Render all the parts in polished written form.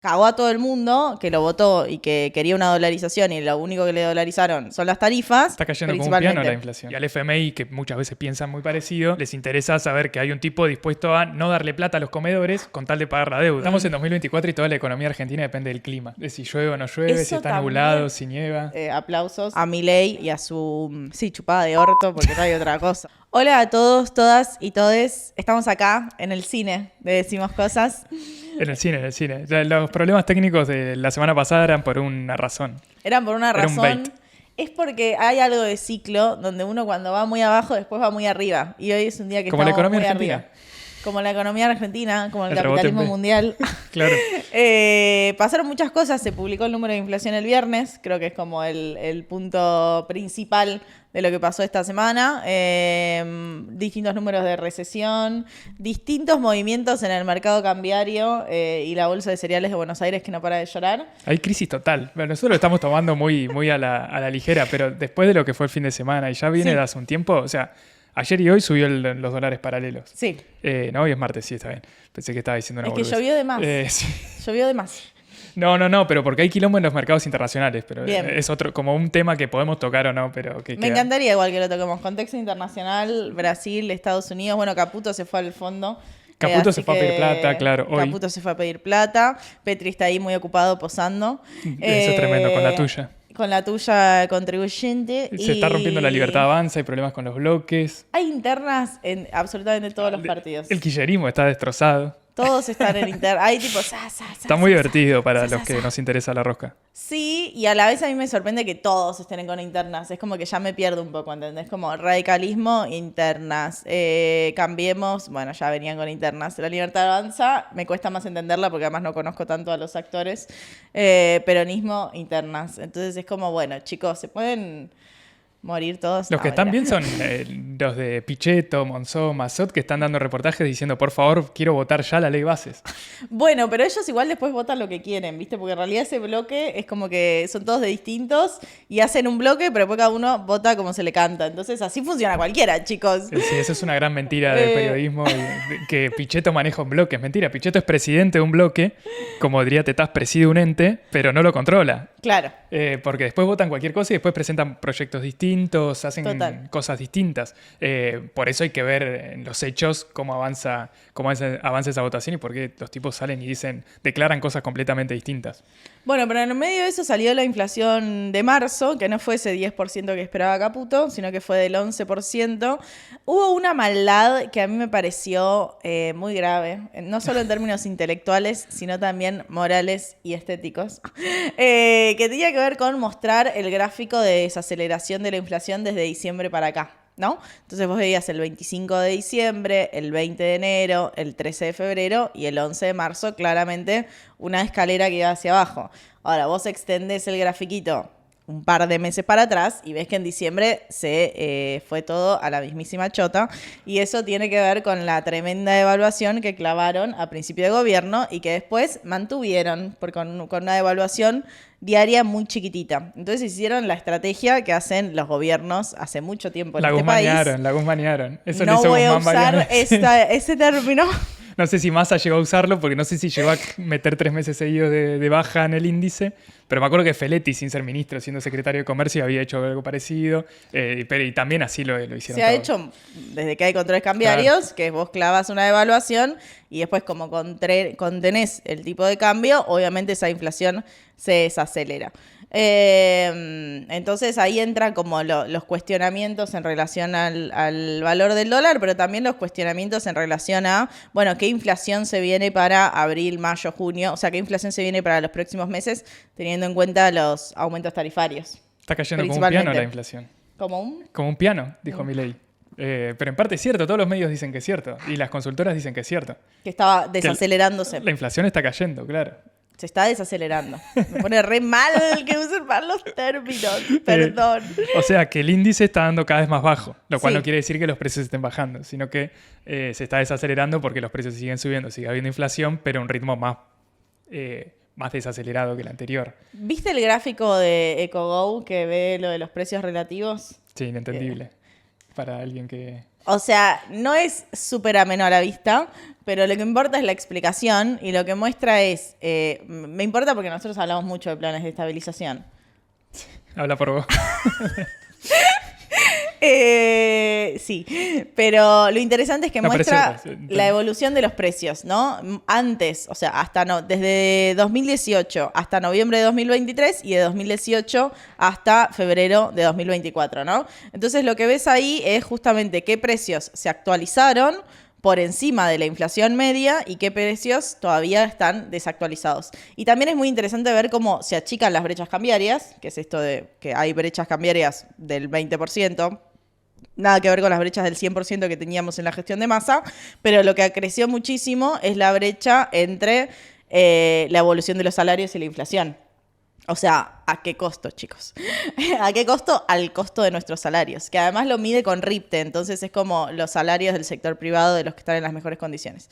cagó a todo el mundo que lo votó y que quería una dolarización y lo único que le dolarizaron son las tarifas. Está cayendo como un piano la inflación. Y al FMI, que muchas veces piensan muy parecido, les interesa saber que hay un tipo dispuesto a no darle plata a los comedores con tal de pagar la deuda. Estamos en 2024 y toda la economía argentina depende del clima. De si llueve o no llueve, Eso si está también, nublado, si nieva. Aplausos a Milei y a su, chupada de orto, porque no hay otra cosa. Hola a todos, todas y todes. Estamos acá en el cine de Decimos Cosas. En el cine. Los problemas técnicos de la semana pasada eran por una razón. Eran por una Era un razón. bait. Es porque hay algo de ciclo donde uno cuando va muy abajo después va muy arriba. Y hoy es un día que Como la estamos economía muy argentina. arriba. Como la economía argentina, como el rebote en capitalismo B. mundial. Claro. Pasaron muchas cosas. Se publicó el número de inflación el viernes. Creo que es como el punto principal de lo que pasó esta semana. Distintos números de recesión, distintos movimientos en el mercado cambiario y la bolsa de cereales de Buenos Aires que no para de llorar. Hay crisis total. Bueno, nosotros lo estamos tomando muy a la ligera, pero después de lo que fue el fin de semana y ya viene Sí. de hace un tiempo, o sea, ayer y hoy subió los dólares paralelos. Sí. No, hoy es martes, sí, está bien. Pensé que estaba diciendo una Es que boludez. llovió de más. Sí. Llovió de más. No, pero porque hay quilombo en los mercados internacionales, pero Bien. es otro, como un tema que podemos tocar o no, pero que Me encantaría igual que lo toquemos. Contexto internacional, Brasil, Estados Unidos. Bueno, Caputo se fue al fondo. Caputo Así se fue a pedir que plata, claro, hoy. Caputo se fue a pedir plata. Petri está ahí muy ocupado posando. Eso es tremendo, con la tuya. Con la tuya contribuyente. Se está rompiendo la libertad avanza, hay problemas con los bloques. Hay internas en absolutamente todos los partidos. El kirchnerismo está destrozado. Todos están en internas. Hay tipo... Está muy divertido para los que nos interesa la rosca. Sí, y a la vez a mí me sorprende que todos estén con internas. Es como que ya me pierdo un poco, ¿entendés? Como radicalismo, internas. Cambiemos, bueno, ya venían con internas. La libertad avanza, me cuesta más entenderla porque además no conozco tanto a los actores. Peronismo, internas. Entonces es como, bueno, chicos, ¿se pueden morir todos? Los No, que están mentira. bien son los de Pichetto, Monzó, Mazzot, que están dando reportajes diciendo, por favor, quiero votar ya la ley bases. Bueno, pero ellos igual después votan lo que quieren, ¿viste? Porque en realidad ese bloque es como que son todos de distintos y hacen un bloque, pero después cada uno vota como se le canta. Entonces así funciona cualquiera, chicos. Sí, eso es una gran mentira del periodismo, que Pichetto maneja un bloque. Es mentira, Pichetto es presidente de un bloque, como diría Tetaz, preside un ente, pero no lo controla. Claro. Porque después votan cualquier cosa y después presentan proyectos distintos, hacen Total. cosas distintas. Por eso hay que ver en los hechos cómo avanza esa votación y por qué los tipos salen y declaran cosas completamente distintas. Bueno, pero en medio de eso salió la inflación de marzo, que no fue ese 10% que esperaba Caputo, sino que fue del 11%. Hubo una maldad que a mí me pareció muy grave, no solo en términos intelectuales, sino también morales y estéticos, que tenía que ver con mostrar el gráfico de desaceleración de la inflación desde diciembre para acá, ¿no? Entonces vos veías el 25 de diciembre, el 20 de enero, el 13 de febrero y el 11 de marzo, claramente una escalera que iba hacia abajo. Ahora, vos extendés el grafiquito un par de meses para atrás y ves que en diciembre se fue todo a la mismísima chota y eso tiene que ver con la tremenda devaluación que clavaron a principio de gobierno y que después mantuvieron con una devaluación diaria muy chiquitita. Entonces hicieron la estrategia que hacen los gobiernos hace mucho tiempo en este país. La guzmanearon. Eso No le hizo voy a Guzmán varias usar veces. ese término. No sé si Massa llegó a usarlo, porque no sé si llegó a meter 3 meses seguidos de baja en el índice, pero me acuerdo que Feletti, sin ser ministro, siendo secretario de Comercio, había hecho algo parecido, y también así lo hicieron Se ha todos. hecho desde que hay controles cambiarios, Claro. que vos clavas una devaluación y después como contenés el tipo de cambio, obviamente esa inflación se desacelera. Entonces ahí entran como los cuestionamientos en relación al valor del dólar, pero también los cuestionamientos en relación a, bueno, qué inflación se viene para abril, mayo, junio, o sea, qué inflación se viene para los próximos meses, teniendo en cuenta los aumentos tarifarios. Está cayendo como un Principalmente. piano la inflación. ¿Como un? Como un piano, dijo Milei. Pero en parte es cierto, todos los medios dicen que es cierto, y las consultoras dicen que es cierto. Que estaba desacelerándose. La inflación está cayendo, claro. Se está desacelerando. Me pone re mal que usen mal los términos. Perdón. O sea, que el índice está dando cada vez más bajo, lo cual Sí. no quiere decir que los precios estén bajando, sino que se está desacelerando porque los precios siguen subiendo, sigue habiendo inflación, pero a un ritmo más desacelerado que el anterior. ¿Viste el gráfico de EcoGo que ve lo de los precios relativos? Sí, inentendible. Para alguien que... O sea, no es súper ameno a la vista, pero lo que importa es la explicación y lo que muestra es, me importa porque nosotros hablamos mucho de planes de estabilización. Habla por vos. Sí, pero lo interesante es que muestra presión. la evolución de los precios, ¿no? Antes, o sea, desde 2018 hasta noviembre de 2023 y de 2018 hasta febrero de 2024, ¿no? Entonces lo que ves ahí es justamente qué precios se actualizaron por encima de la inflación media y qué precios todavía están desactualizados. Y también es muy interesante ver cómo se achican las brechas cambiarias, que es esto de que hay brechas cambiarias del 20%, nada que ver con las brechas del 100% que teníamos en la gestión de masa, pero lo que creció muchísimo es la brecha entre la evolución de los salarios y la inflación. O sea, ¿a qué costo, chicos? ¿A qué costo? Al costo de nuestros salarios, que además lo mide con RIPTE, entonces es como los salarios del sector privado de los que están en las mejores condiciones.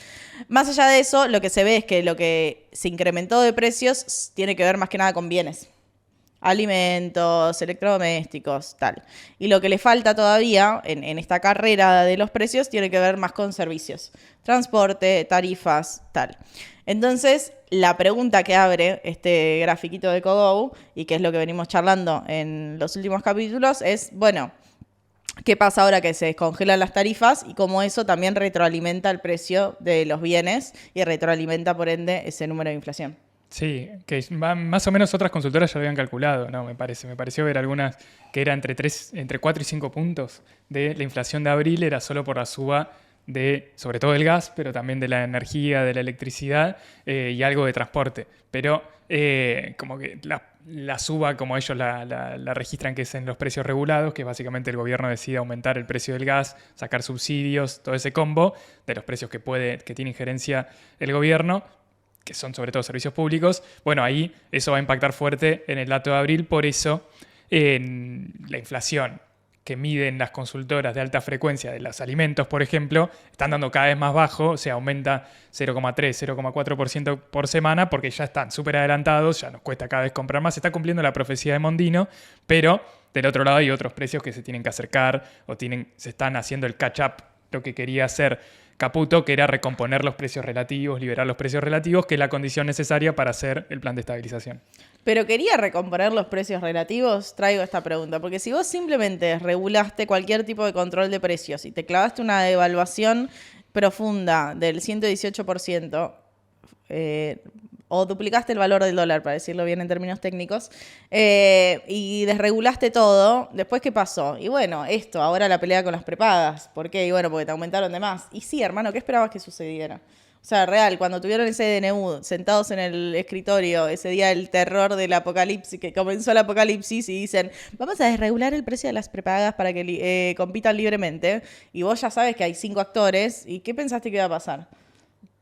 Más allá de eso, lo que se ve es que lo que se incrementó de precios tiene que ver más que nada con bienes. Alimentos, electrodomésticos, tal. Y lo que le falta todavía en esta carrera de los precios tiene que ver más con servicios. Transporte, tarifas, tal. Entonces, la pregunta que abre este grafiquito de Cogo, y que es lo que venimos charlando en los últimos capítulos, es, bueno, ¿qué pasa ahora que se descongelan las tarifas y cómo eso también retroalimenta el precio de los bienes y retroalimenta, por ende, ese número de inflación? Sí, que más o menos otras consultoras ya lo habían calculado, ¿no? Me pareció ver algunas que era entre 4 y 5 puntos de la inflación de abril, era solo por la suba de, sobre todo del gas, pero también de la energía, de la electricidad y algo de transporte. Pero como que la suba, como ellos la registran, que es en los precios regulados, que básicamente el gobierno decide aumentar el precio del gas, sacar subsidios, todo ese combo de los precios que tiene injerencia el gobierno, que son sobre todo servicios públicos. Bueno, ahí eso va a impactar fuerte en el dato de abril, por eso en la inflación que miden las consultoras de alta frecuencia de los alimentos, por ejemplo, están dando cada vez más bajo, o sea, aumenta 0,3, 0,4% por semana, porque ya están súper adelantados, ya nos cuesta cada vez comprar más, se está cumpliendo la profecía de Mondino, pero del otro lado hay otros precios que se tienen que acercar o se están haciendo el catch-up, lo que quería hacer Caputo, que era recomponer los precios relativos, liberar los precios relativos, que es la condición necesaria para hacer el plan de estabilización. Pero quería recomponer los precios relativos, traigo esta pregunta, porque si vos simplemente regulaste cualquier tipo de control de precios y te clavaste una devaluación profunda del 118%, o duplicaste el valor del dólar, para decirlo bien en términos técnicos, y desregulaste todo, ¿después qué pasó? Y bueno, ahora la pelea con las prepagas. ¿Por qué? Y bueno, porque te aumentaron de más. Y sí, hermano, ¿qué esperabas que sucediera? O sea, real, cuando tuvieron ese DNU sentados en el escritorio, ese día del terror del apocalipsis, que comenzó el apocalipsis, y dicen, vamos a desregular el precio de las prepagas para que compitan libremente, y vos ya sabes que hay 5 actores, ¿y qué pensaste que iba a pasar?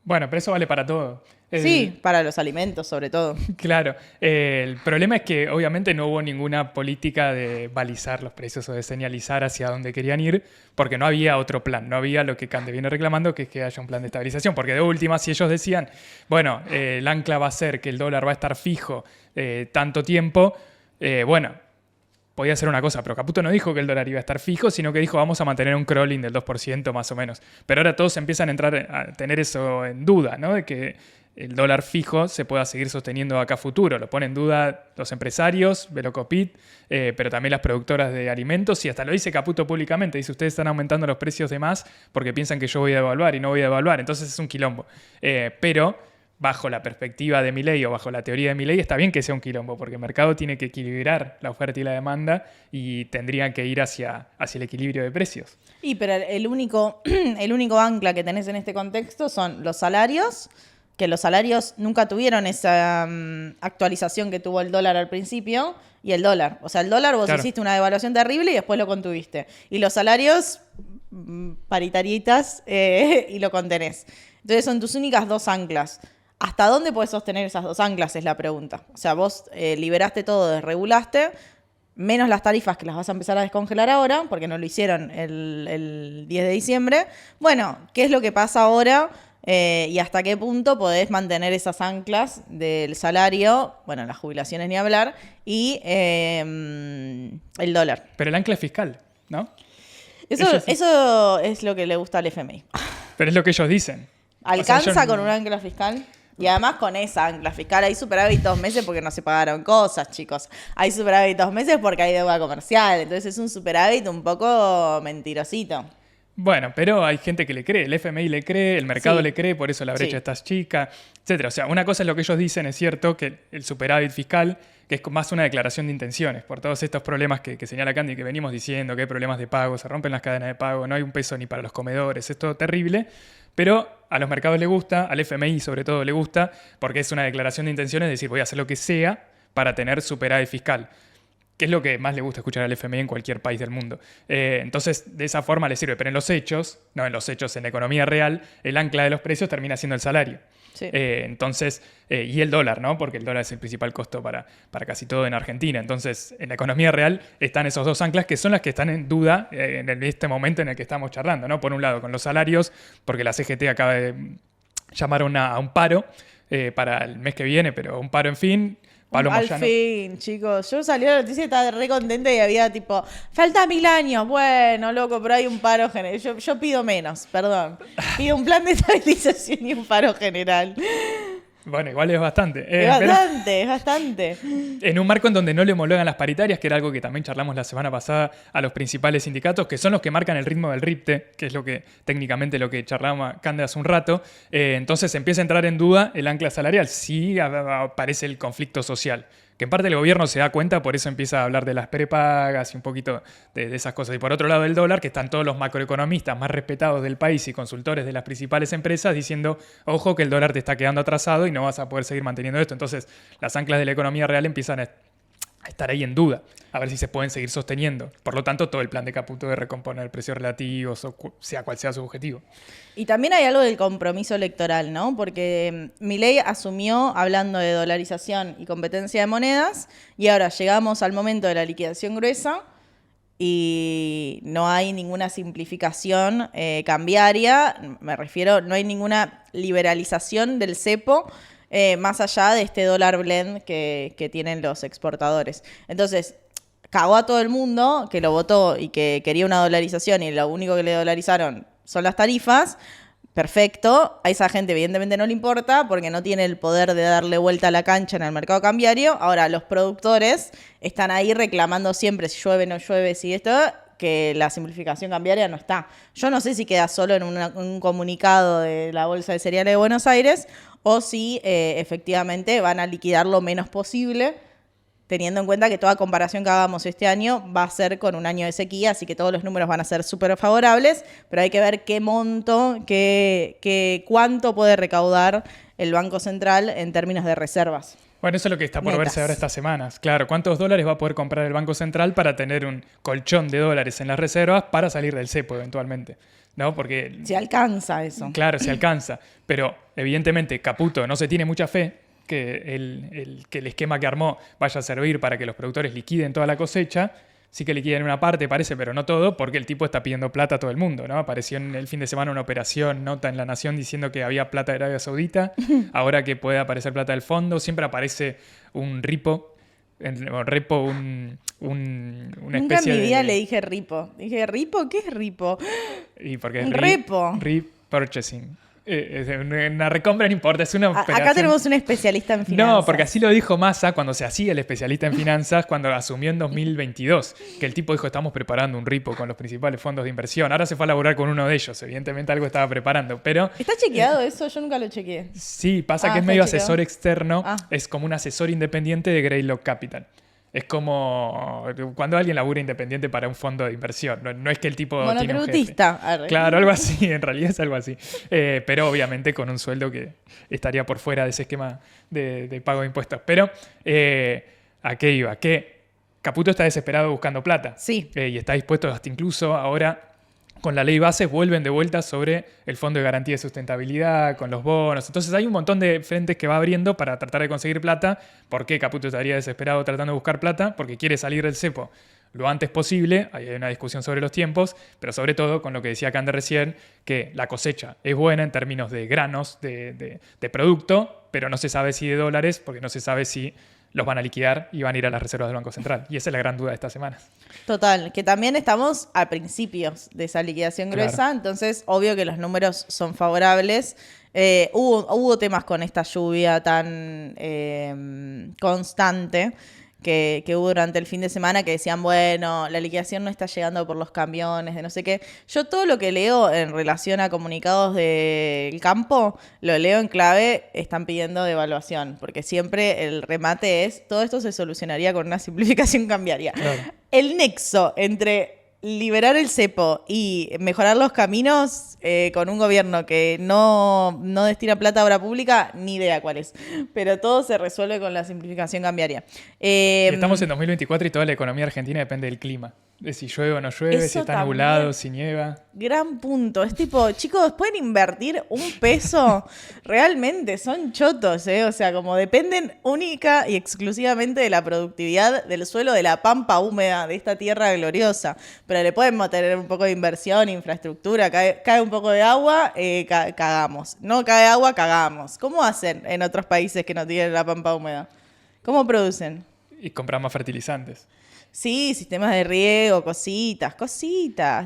Bueno, pero eso vale para todo. Sí, para los alimentos sobre todo. Claro. El problema es que obviamente no hubo ninguna política de balizar los precios o de señalizar hacia dónde querían ir, porque no había otro plan, no había lo que Cande viene reclamando, que es que haya un plan de estabilización. Porque de última, si ellos decían, bueno, el ancla va a ser que el dólar va a estar fijo tanto tiempo, bueno, podía ser una cosa, pero Caputo no dijo que el dólar iba a estar fijo, sino que dijo vamos a mantener un crawling del 2% más o menos. Pero ahora todos empiezan a tener eso en duda, ¿no? De que el dólar fijo se pueda seguir sosteniendo acá a futuro. Lo ponen en duda los empresarios, Velocopit, pero también las productoras de alimentos, y hasta lo dice Caputo públicamente. Dice, ustedes están aumentando los precios de más porque piensan que yo voy a devaluar y no voy a devaluar. Entonces es un quilombo. Pero bajo la perspectiva de Milei o bajo la teoría de Milei, está bien que sea un quilombo, porque el mercado tiene que equilibrar la oferta y la demanda y tendrían que ir hacia el equilibrio de precios. Y pero el único ancla que tenés en este contexto son los salarios, que los salarios nunca tuvieron esa actualización que tuvo el dólar al principio, y el dólar. O sea, el dólar vos hiciste una devaluación terrible y después lo contuviste. Y los salarios, paritaritas, y lo contenés. Entonces son tus únicas dos anclas. ¿Hasta dónde podés sostener esas dos anclas? Es la pregunta. O sea, vos liberaste todo, desregulaste, menos las tarifas que las vas a empezar a descongelar ahora, porque no lo hicieron el 10 de diciembre. Bueno, ¿qué es lo que pasa ahora? ¿Y hasta qué punto podés mantener esas anclas del salario, bueno, las jubilaciones ni hablar, y el dólar? Pero el ancla es fiscal, ¿no? Eso es lo que le gusta al FMI. Pero es lo que ellos dicen. ¿Alcanza con un ancla fiscal? Y además con esa ancla fiscal hay superávit 2 meses porque no se pagaron cosas, chicos. Hay superávit 2 meses porque hay deuda comercial. Entonces es un superávit un poco mentirosito. Bueno, pero hay gente que le cree, el FMI le cree, el mercado Sí. le cree, por eso la brecha está chica, etcétera. O sea, una cosa es lo que ellos dicen, es cierto, que el superávit fiscal, que es más una declaración de intenciones, por todos estos problemas que señala Candy, que venimos diciendo, que hay problemas de pago, se rompen las cadenas de pago, no hay un peso ni para los comedores, es todo terrible, pero a los mercados les gusta, al FMI sobre todo le gusta, porque es una declaración de intenciones, es decir, voy a hacer lo que sea para tener superávit fiscal, que es lo que más le gusta escuchar al FMI en cualquier país del mundo. Entonces, de esa forma le sirve, pero en los hechos, no en los hechos, en la economía real, el ancla de los precios termina siendo el salario. Sí. Entonces, y el dólar, ¿no? Porque el dólar es el principal costo para casi todo en Argentina. Entonces, en la economía real están esos dos anclas que son las que están en duda en este momento en el que estamos charlando, ¿no? Por un lado, con los salarios, porque la CGT acaba de llamar a un paro para el mes que viene, pero un paro en fin. Pablo Al Moyano. fin, chicos. Yo salí a la noticia y estaba re contenta y había tipo, falta 1000 años. Bueno, loco, pero hay un paro general. Yo pido menos, perdón. Pido un plan de estabilización y un paro general. Bueno, igual es bastante. Es bastante, es bastante. En un marco en donde no le homologan las paritarias, que era algo que también charlamos la semana pasada a los principales sindicatos, que son los que marcan el ritmo del RIPTE, que es lo que técnicamente lo que charlamos Cande hace un rato. Entonces empieza a entrar en duda el ancla salarial, sí aparece el conflicto social, que en parte el gobierno se da cuenta, por eso empieza a hablar de las prepagas y un poquito de esas cosas. Y por otro lado el dólar, que están todos los macroeconomistas más respetados del país y consultores de las principales empresas diciendo, ojo que el dólar te está quedando atrasado y no vas a poder seguir manteniendo esto. Entonces las anclas de la economía real empiezan a estar ahí en duda, a ver si se pueden seguir sosteniendo. Por lo tanto, todo el plan de Caputo de recomponer precios relativos, o sea cual sea su objetivo. Y también hay algo del compromiso electoral, ¿no? Porque Milei asumió hablando de dolarización y competencia de monedas, y ahora llegamos al momento de la liquidación gruesa y no hay ninguna simplificación cambiaria, me refiero, no hay ninguna liberalización del cepo, más allá de este dólar blend que tienen los exportadores. Entonces, cagó a todo el mundo que lo votó y que quería una dolarización y lo único que le dolarizaron son las tarifas. Perfecto, a esa gente evidentemente no le importa porque no tiene el poder de darle vuelta a la cancha en el mercado cambiario. Ahora, los productores están ahí reclamando siempre si llueve, no llueve, si esto, que la simplificación cambiaria no está. Yo no sé si queda solo en un comunicado de la Bolsa de Cereales de Buenos Aires o si efectivamente van a liquidar lo menos posible, teniendo en cuenta que toda comparación que hagamos este año va a ser con un año de sequía, así que todos los números van a ser súper favorables, pero hay que ver qué monto, cuánto puede recaudar el Banco Central en términos de reservas. Bueno, eso es lo que está por Netas. verse ahora estas semanas. Claro, ¿cuántos dólares va a poder comprar el Banco Central para tener un colchón de dólares en las reservas para salir del cepo eventualmente? ¿No? Porque Si alcanza eso. claro, se alcanza, pero evidentemente Caputo no se tiene mucha fe que el esquema que armó vaya a servir para que los productores liquiden toda la cosecha. Sí que liquiden una parte, parece, pero no todo, porque el tipo está pidiendo plata a todo el mundo, ¿no? Apareció en el fin de semana una operación, nota en La Nación, diciendo que había plata de Arabia Saudita, ahora que puede aparecer plata del fondo, siempre aparece un ripo, una Nunca especie en mi vida de... le dije ripo. Dije, ¿ripo? ¿Qué es ripo? Y porque es Un repo. repurchasing. Una recompra no importa, es una operación. Acá tenemos un especialista en finanzas. No, porque así lo dijo Massa cuando se hacía el especialista en finanzas, cuando asumió en 2022, que el tipo dijo, estamos preparando un ripo con los principales fondos de inversión. Ahora se fue a laburar con uno de ellos, evidentemente algo estaba preparando, pero... ¿Está chequeado eso? Yo nunca lo chequeé. Sí, pasa que es está medio chequeado. asesor externo, Ah. es como un asesor independiente de Greylock Capital. Es como cuando alguien labura independiente para un fondo de inversión. No es que el tipo tiene un jefe. Monotributista. Arre. Claro, algo así, en realidad es algo así. Pero obviamente con un sueldo que estaría por fuera de ese esquema de pago de impuestos. Pero, ¿a qué iba? Que Caputo está desesperado buscando plata. Sí. Y está dispuesto hasta incluso ahora, con la ley base, vuelven de vuelta sobre el Fondo de Garantía de Sustentabilidad, con los bonos. Entonces hay un montón de frentes que va abriendo para tratar de conseguir plata. ¿Por qué Caputo estaría desesperado tratando de buscar plata? Porque quiere salir del cepo lo antes posible. Hay una discusión sobre los tiempos, pero sobre todo con lo que decía Cande recién, que la cosecha es buena en términos de granos, de producto, pero no se sabe si de dólares, porque no se sabe si los van a liquidar y van a ir a las reservas del Banco Central. Y esa es la gran duda de esta semana. Total, que también estamos a principios de esa liquidación gruesa, Claro. entonces obvio que los números son favorables. Hubo temas con esta lluvia tan constante que hubo durante el fin de semana que decían, bueno, la liquidación no está llegando por los camiones, de no sé qué. Yo todo lo que leo en relación a comunicados del campo, lo leo en clave, están pidiendo devaluación, porque siempre el remate es, todo esto se solucionaría con una simplificación cambiaria. Claro. El nexo entre liberar el cepo y mejorar los caminos con un gobierno que no destina plata a obra pública, ni idea cuál es. Pero todo se resuelve con la simplificación cambiaria. Y estamos en 2024 y toda la economía argentina depende del clima. De si llueve o no llueve, Eso si está también. nublado, si nieva. Gran punto. Es tipo, chicos, pueden invertir un peso. Realmente son chotos, ¿eh? O sea, como dependen única y exclusivamente de la productividad del suelo, de la pampa húmeda de esta tierra gloriosa. Pero le pueden tener un poco de inversión, infraestructura, cae un poco de agua, cagamos. No cae agua, cagamos. ¿Cómo hacen en otros países que no tienen la pampa húmeda? ¿Cómo producen? Y comprar más fertilizantes. Sí, sistemas de riego, cositas.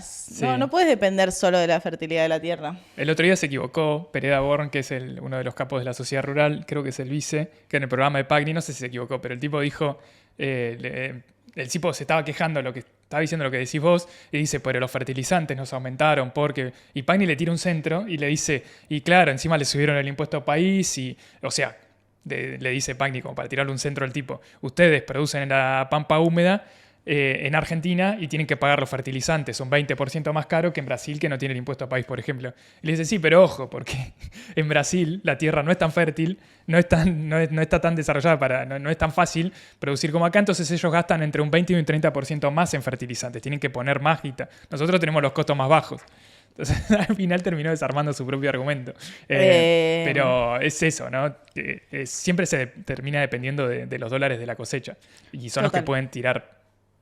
Sí. No puedes depender solo de la fertilidad de la tierra. El otro día se equivocó Pereda Born, que es uno de los capos de la sociedad rural, creo que es el vice, que en el programa de Pagni, no sé si se equivocó, pero el tipo dijo, el tipo se estaba quejando lo que estaba diciendo lo que decís vos, y dice, pero los fertilizantes nos aumentaron porque... Y Pagni le tira un centro y le dice, y claro, encima le subieron el impuesto país, y, o sea, le dice Pagni como para tirarle un centro al tipo, ustedes producen en la pampa húmeda en Argentina y tienen que pagar los fertilizantes, un 20% más caro que en Brasil, que no tiene el impuesto a país, por ejemplo. Y le dice, sí, pero ojo, porque en Brasil la tierra no es tan fértil, no está tan desarrollada, no es tan fácil producir como acá, entonces ellos gastan entre un 20 y un 30% más en fertilizantes, tienen que poner más guita. Nosotros tenemos los costos más bajos. Entonces, al final terminó desarmando su propio argumento. Pero es eso, ¿no? Siempre se termina dependiendo de los dólares de la cosecha. Y son los que pueden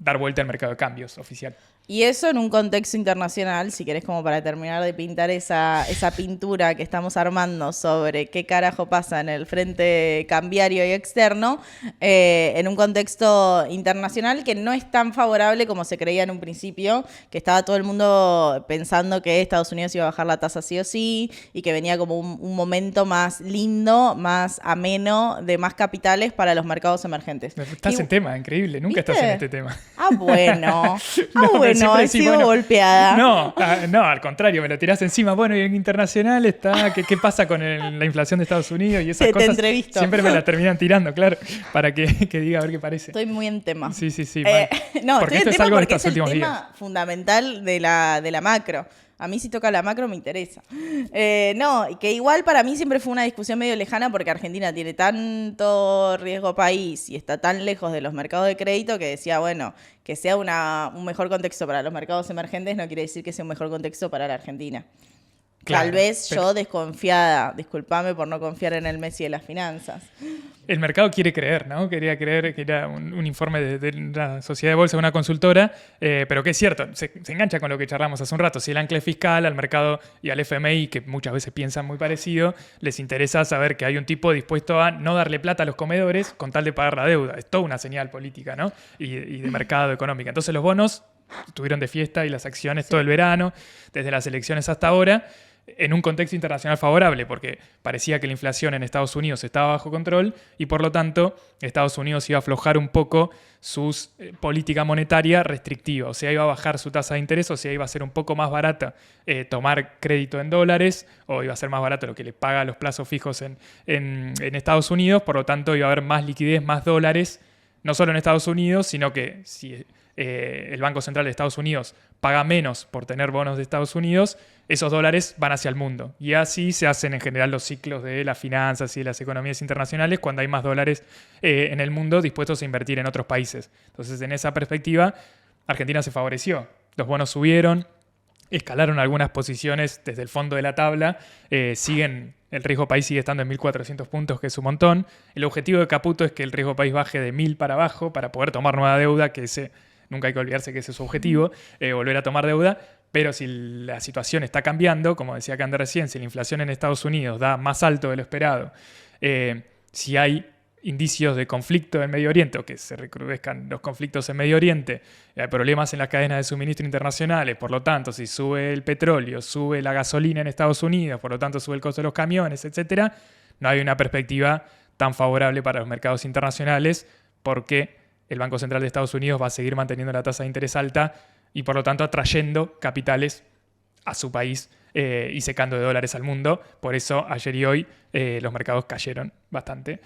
dar vuelta al mercado de cambios oficial. Y eso en un contexto internacional, si querés como para terminar de pintar esa pintura que estamos armando sobre qué carajo pasa en el frente cambiario y externo, en un contexto internacional que no es tan favorable como se creía en un principio, que estaba todo el mundo pensando que Estados Unidos iba a bajar la tasa sí o sí, y que venía como un momento más lindo, más ameno, de más capitales para los mercados emergentes. Estás en tema, increíble, nunca ¿viste? Estás en este tema. Ah, bueno. No, He sido golpeada. No, al contrario, me lo tirás encima. Bueno, y en internacional está, ¿qué pasa con la inflación de Estados Unidos? Y esas cosas. Te entrevisto. Siempre me la terminan tirando, claro, para que diga a ver qué parece. Estoy muy en tema. Sí. No, Porque estoy esto en es tema algo de porque estos es el últimos días. tema fundamental de la macro. A mí si toca la macro me interesa. No, y que igual para mí siempre fue una discusión medio lejana porque Argentina tiene tanto riesgo país y está tan lejos de los mercados de crédito que decía, bueno, que sea un mejor contexto para los mercados emergentes no quiere decir que sea un mejor contexto para la Argentina. Claro, Tal vez yo desconfiada, discúlpame por no confiar en el Messi de las finanzas. El mercado quiere creer, ¿no? Quería creer que era un informe de una sociedad de bolsa, de una consultora, pero que es cierto, se engancha con lo que charlamos hace un rato. Si el ancla fiscal al mercado y al FMI, que muchas veces piensan muy parecido, les interesa saber que hay un tipo dispuesto a no darle plata a los comedores con tal de pagar la deuda. Es toda una señal política, ¿no? Y de mercado económica. Entonces los bonos estuvieron de fiesta y las acciones todo el verano, desde las elecciones hasta ahora, en un contexto internacional favorable, porque parecía que la inflación en Estados Unidos estaba bajo control y por lo tanto Estados Unidos iba a aflojar un poco su política monetaria restrictiva, o sea, iba a bajar su tasa de interés, o sea, iba a ser un poco más barata tomar crédito en dólares, o iba a ser más barato lo que le paga a los plazos fijos en Estados Unidos, por lo tanto iba a haber más liquidez, más dólares, no solo en Estados Unidos, sino que si el Banco Central de Estados Unidos paga menos por tener bonos de Estados Unidos, esos dólares van hacia el mundo. Y así se hacen en general los ciclos de las finanzas y de las economías internacionales cuando hay más dólares en el mundo dispuestos a invertir en otros países. Entonces, en esa perspectiva, Argentina se favoreció. Los bonos subieron, escalaron algunas posiciones desde el fondo de la tabla, el riesgo país sigue estando en 1.400 puntos, que es un montón. El objetivo de Caputo es que el riesgo país baje de 1.000 para abajo para poder tomar nueva deuda, que nunca hay que olvidarse que ese es su objetivo, volver a tomar deuda. Pero si la situación está cambiando, como decía Cande recién, si la inflación en Estados Unidos da más alto de lo esperado, si hay indicios de conflicto en Medio Oriente, o que se recrudezcan los conflictos en Medio Oriente, hay problemas en las cadenas de suministro internacionales, por lo tanto, si sube el petróleo, sube la gasolina en Estados Unidos, por lo tanto, sube el costo de los camiones, etcétera, no hay una perspectiva tan favorable para los mercados internacionales porque el Banco Central de Estados Unidos va a seguir manteniendo la tasa de interés alta y, por lo tanto, atrayendo capitales a su país y secando de dólares al mundo. Por eso ayer y hoy los mercados cayeron bastante.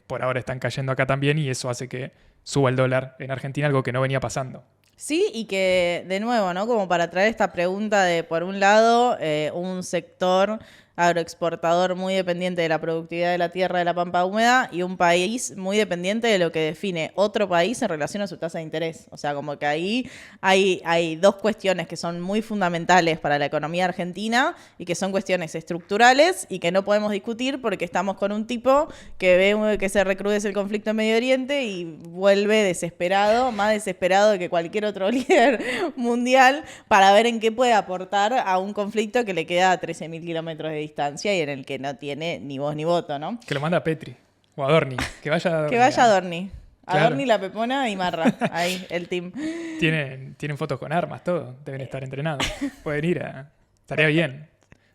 Por ahora están cayendo acá también y eso hace que suba el dólar en Argentina, algo que no venía pasando. Sí, y que de nuevo, ¿no? Como para traer esta pregunta de, por un lado, un sector agroexportador muy dependiente de la productividad de la tierra de la pampa húmeda y un país muy dependiente de lo que define otro país en relación a su tasa de interés. O sea, como que ahí hay dos cuestiones que son muy fundamentales para la economía argentina y que son cuestiones estructurales y que no podemos discutir porque estamos con un tipo que ve que se recrudece el conflicto en Medio Oriente y vuelve desesperado, más desesperado que cualquier otro líder mundial, para ver en qué puede aportar a un conflicto que le queda a 13.000 kilómetros de distancia y en el que no tiene ni voz ni voto, ¿no? Que lo manda a Petri o a Dorni. Que vaya a Dorni. Que vaya a Dorni. A Claro. Dorni, la Pepona y Marra. Ahí, el team. Tienen fotos con armas, todo. Deben estar entrenados. Pueden ir a... Estaría bien.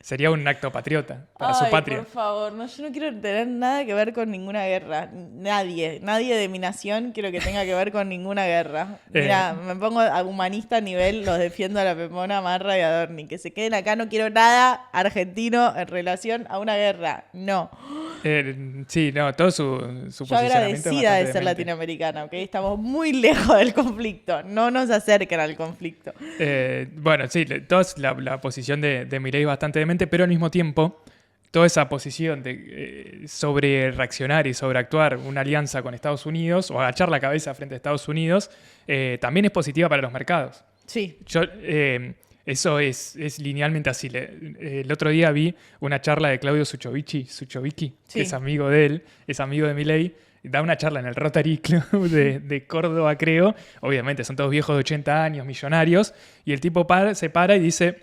Sería un acto patriota para su patria. Por favor, no, yo no quiero tener nada que ver con ninguna guerra. Nadie de mi nación quiero que tenga que ver con ninguna guerra. Mira, me pongo a humanista a nivel, los defiendo a la Pepona, a Marra y a Dorni. Que se queden acá, no quiero nada argentino en relación a una guerra. No. Sí, no, todo su Yo posicionamiento agradecida es de bastante ser demente. latinoamericana, ¿ok? Estamos muy lejos del conflicto. No nos acerquen al conflicto. Bueno, sí, toda la posición de Milei es bastante demente, pero al mismo tiempo, toda esa posición de sobre reaccionar y sobreactuar una alianza con Estados Unidos o agachar la cabeza frente a Estados Unidos, también es positiva para los mercados. Sí. Eso es linealmente así. El otro día vi una charla de Claudio Suchovicki, Sí. que es amigo de él, es amigo de Milei. Da una charla en el Rotary Club de Córdoba, creo. Obviamente son todos viejos de 80 años, millonarios. Y el tipo se para y dice,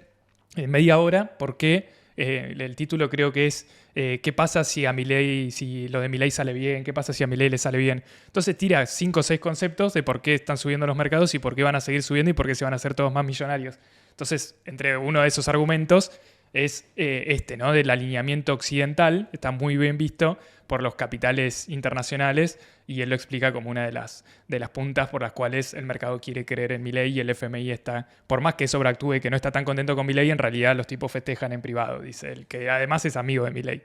en media hora, ¿por qué? El título creo que es ¿qué pasa si lo de Milei sale bien? ¿Qué pasa si a Milei le sale bien? Entonces tira 5 o 6 conceptos de por qué están subiendo los mercados y por qué van a seguir subiendo y por qué se van a hacer todos más millonarios. Entonces, entre uno de esos argumentos es ¿no? Del alineamiento occidental. Está muy bien visto por los capitales internacionales y él lo explica como una de las puntas por las cuales el mercado quiere creer en Milei y el FMI está, por más que sobreactúe, que no está tan contento con Milei, en realidad los tipos festejan en privado, dice él, que además es amigo de Milei.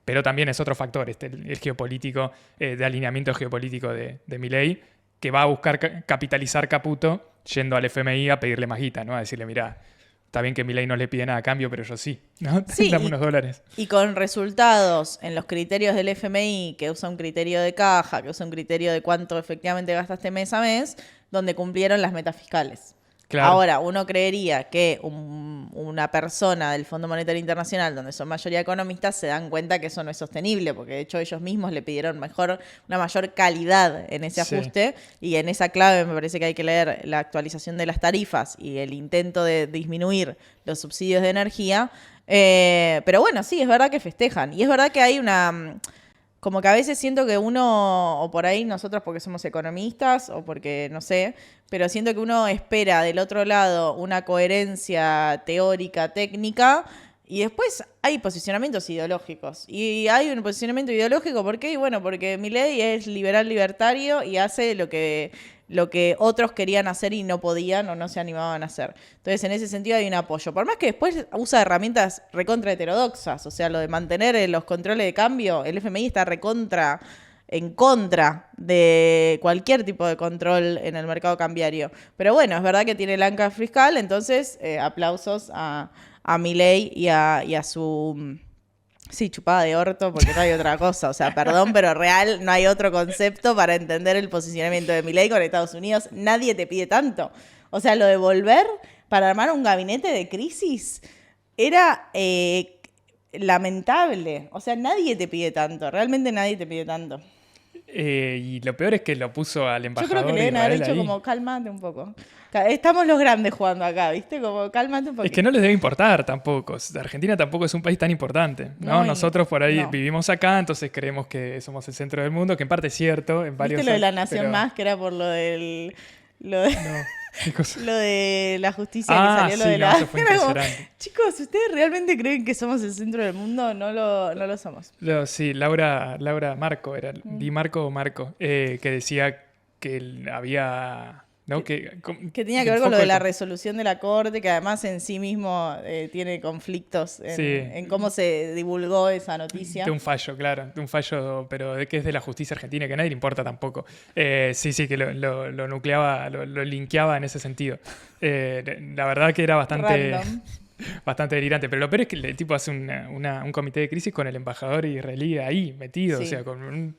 Pero también es otro factor, el geopolítico, de alineamiento geopolítico de Milei, que va a buscar capitalizar Caputo yendo al FMI a pedirle más guita, ¿no? A decirle, mirá, está bien que Milei no le pide nada a cambio, pero yo sí, ¿no? Sí, Dame unos dólares. Y con resultados en los criterios del FMI, que usa un criterio de caja, que usa un criterio de cuánto efectivamente gastaste mes a mes, donde cumplieron las metas fiscales. Claro. Ahora, uno creería que una persona del Fondo Monetario Internacional, donde son mayoría economistas, se dan cuenta que eso no es sostenible, porque de hecho ellos mismos le pidieron una mayor calidad en ese ajuste, y en esa clave me parece que hay que leer la actualización de las tarifas y el intento de disminuir los subsidios de energía. Pero bueno, sí, es verdad que festejan, y es verdad que hay una... Como que a veces siento que uno, o por ahí nosotros porque somos economistas, o porque no sé, pero siento que uno espera del otro lado una coherencia teórica, técnica, y después hay posicionamientos ideológicos. Y hay un posicionamiento ideológico, ¿por qué? Y bueno, porque Milei es liberal libertario y hace lo que otros querían hacer y no podían o no se animaban a hacer. Entonces, en ese sentido hay un apoyo. Por más que después usa herramientas recontra heterodoxas, o sea, lo de mantener los controles de cambio, el FMI está en contra de cualquier tipo de control en el mercado cambiario. Pero bueno, es verdad que tiene el ancla fiscal, entonces aplausos a Milei y a su... Sí, chupada de orto, porque no hay otra cosa. O sea, perdón, pero real, no hay otro concepto para entender el posicionamiento de Milei con Estados Unidos. Nadie te pide tanto. O sea, lo de volver para armar un gabinete de crisis era lamentable. O sea, nadie te pide tanto. Realmente nadie te pide tanto. Y lo peor es que lo puso al Yo embajador creo que le de deben haber Israel dicho ahí. como, cálmate un poco. Estamos los grandes jugando acá, ¿viste? Como, cálmate un poco. Es que no les debe importar tampoco. Argentina tampoco es un país tan importante, ¿no? No, Nosotros por ahí no. vivimos acá, entonces creemos que somos el centro del mundo, que en parte es cierto, en varios ¿Viste lo de la Nación pero- Más, que era por lo del... Lo de, No, ¿qué cosa? lo de la justicia que salió, lo sí, de no, la... eso fue Era como, impresionante. chicos, ¿ustedes realmente creen que somos el centro del mundo? No lo somos. Sí, Laura Marco era, Di Marco o Marco, que decía que había, ¿no? Que Que tenía que ver el con lo foco de la resolución de la Corte, que además en sí mismo tiene conflictos Sí. en cómo se divulgó esa noticia. De un fallo, claro, de un fallo, pero de que es de la justicia argentina, que a nadie le importa tampoco. Sí, que lo nucleaba, lo linkeaba en ese sentido. La verdad que era bastante, Random. bastante delirante, pero lo peor es que el tipo hace un comité de crisis con el embajador israelí ahí metido, Sí. o sea, con un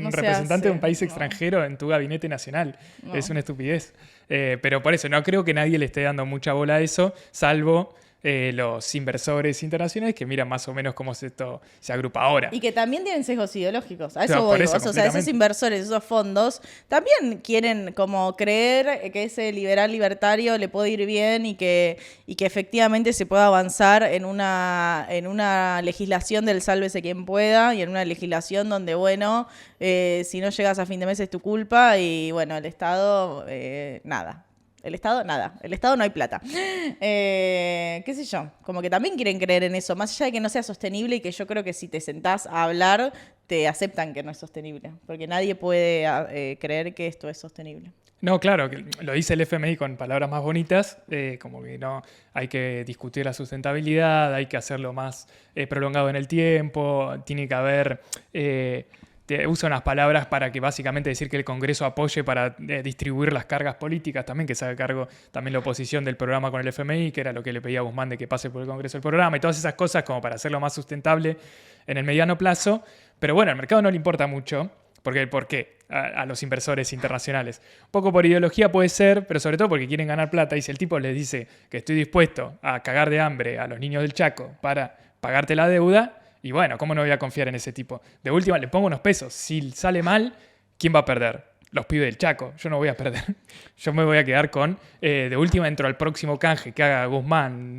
No se representante de un hace, país no. extranjero en tu gabinete nacional. No. Es una estupidez. Pero por eso, no creo que nadie le esté dando mucha bola a eso, salvo los inversores internacionales que miran más o menos cómo esto se agrupa ahora. Y que también tienen sesgos ideológicos. A eso Claro, voy por eso, vos. O sea, esos completamente. inversores, esos fondos, también quieren como creer que ese liberal libertario le puede ir bien y que efectivamente se pueda avanzar en una legislación del sálvese quien pueda y en una legislación donde, bueno, si no llegas a fin de mes es tu culpa y, bueno, el Estado, nada. El Estado, nada. El Estado no hay plata. Qué sé yo. Como que también quieren creer en eso. Más allá de que no sea sostenible y que yo creo que si te sentás a hablar, te aceptan que no es sostenible. Porque nadie puede creer que esto es sostenible. No, claro, que lo dice el FMI con palabras más bonitas, como que no hay que discutir la sustentabilidad, hay que hacerlo más prolongado en el tiempo, tiene que haber... usa unas palabras para que básicamente decir que el Congreso apoye para distribuir las cargas políticas también, que se haga cargo también la oposición del programa con el FMI, que era lo que le pedía a Guzmán de que pase por el Congreso el programa y todas esas cosas como para hacerlo más sustentable en el mediano plazo. Pero bueno, al mercado no le importa mucho. ¿Por qué? A los inversores internacionales. Un poco por ideología puede ser, pero sobre todo porque quieren ganar plata. Y si el tipo les dice que estoy dispuesto a cagar de hambre a los niños del Chaco para pagarte la deuda, y bueno, ¿cómo no voy a confiar en ese tipo? De última, le pongo unos pesos. Si sale mal, ¿quién va a perder? Los pibes del Chaco. Yo no voy a perder. Yo me voy a quedar con, de última, entro al próximo canje que haga Guzmán,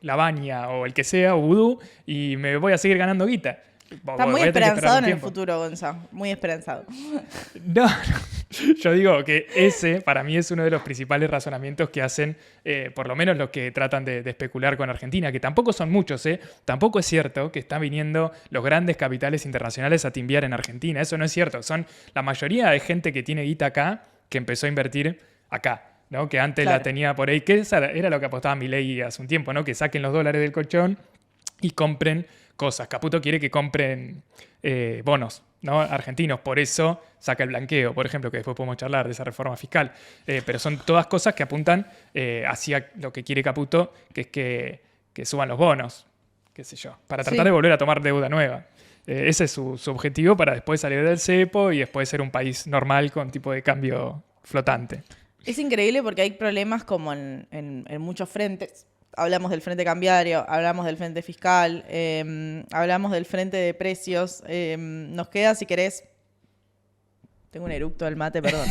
Labaña o el que sea, o Vudú, y me voy a seguir ganando guita. Está muy esperanzado en el futuro, Gonzalo. Muy esperanzado. No, yo digo que ese para mí es uno de los principales razonamientos que hacen, por lo menos los que tratan de especular con Argentina, que tampoco son muchos, ¿eh? Tampoco es cierto que están viniendo los grandes capitales internacionales a timbiar en Argentina. Eso no es cierto. Son la mayoría de gente que tiene guita acá, que empezó a invertir acá, ¿no? Que antes Claro. la tenía por ahí, que era lo que apostaba Milei hace un tiempo, ¿no? Que saquen los dólares del colchón y compren cosas. Caputo quiere que compren bonos, ¿no? Argentinos. Por eso saca el blanqueo, por ejemplo, que después podemos charlar de esa reforma fiscal. Pero son todas cosas que apuntan hacia lo que quiere Caputo, que es que suban los bonos, qué sé yo, para tratar Sí. de volver a tomar deuda nueva. Ese es su objetivo para después salir del cepo y después ser un país normal con tipo de cambio flotante. Es increíble porque hay problemas como en muchos frentes. Hablamos del frente cambiario, hablamos del frente fiscal, hablamos del frente de precios. Nos queda, si querés... Tengo un eructo del mate, perdón.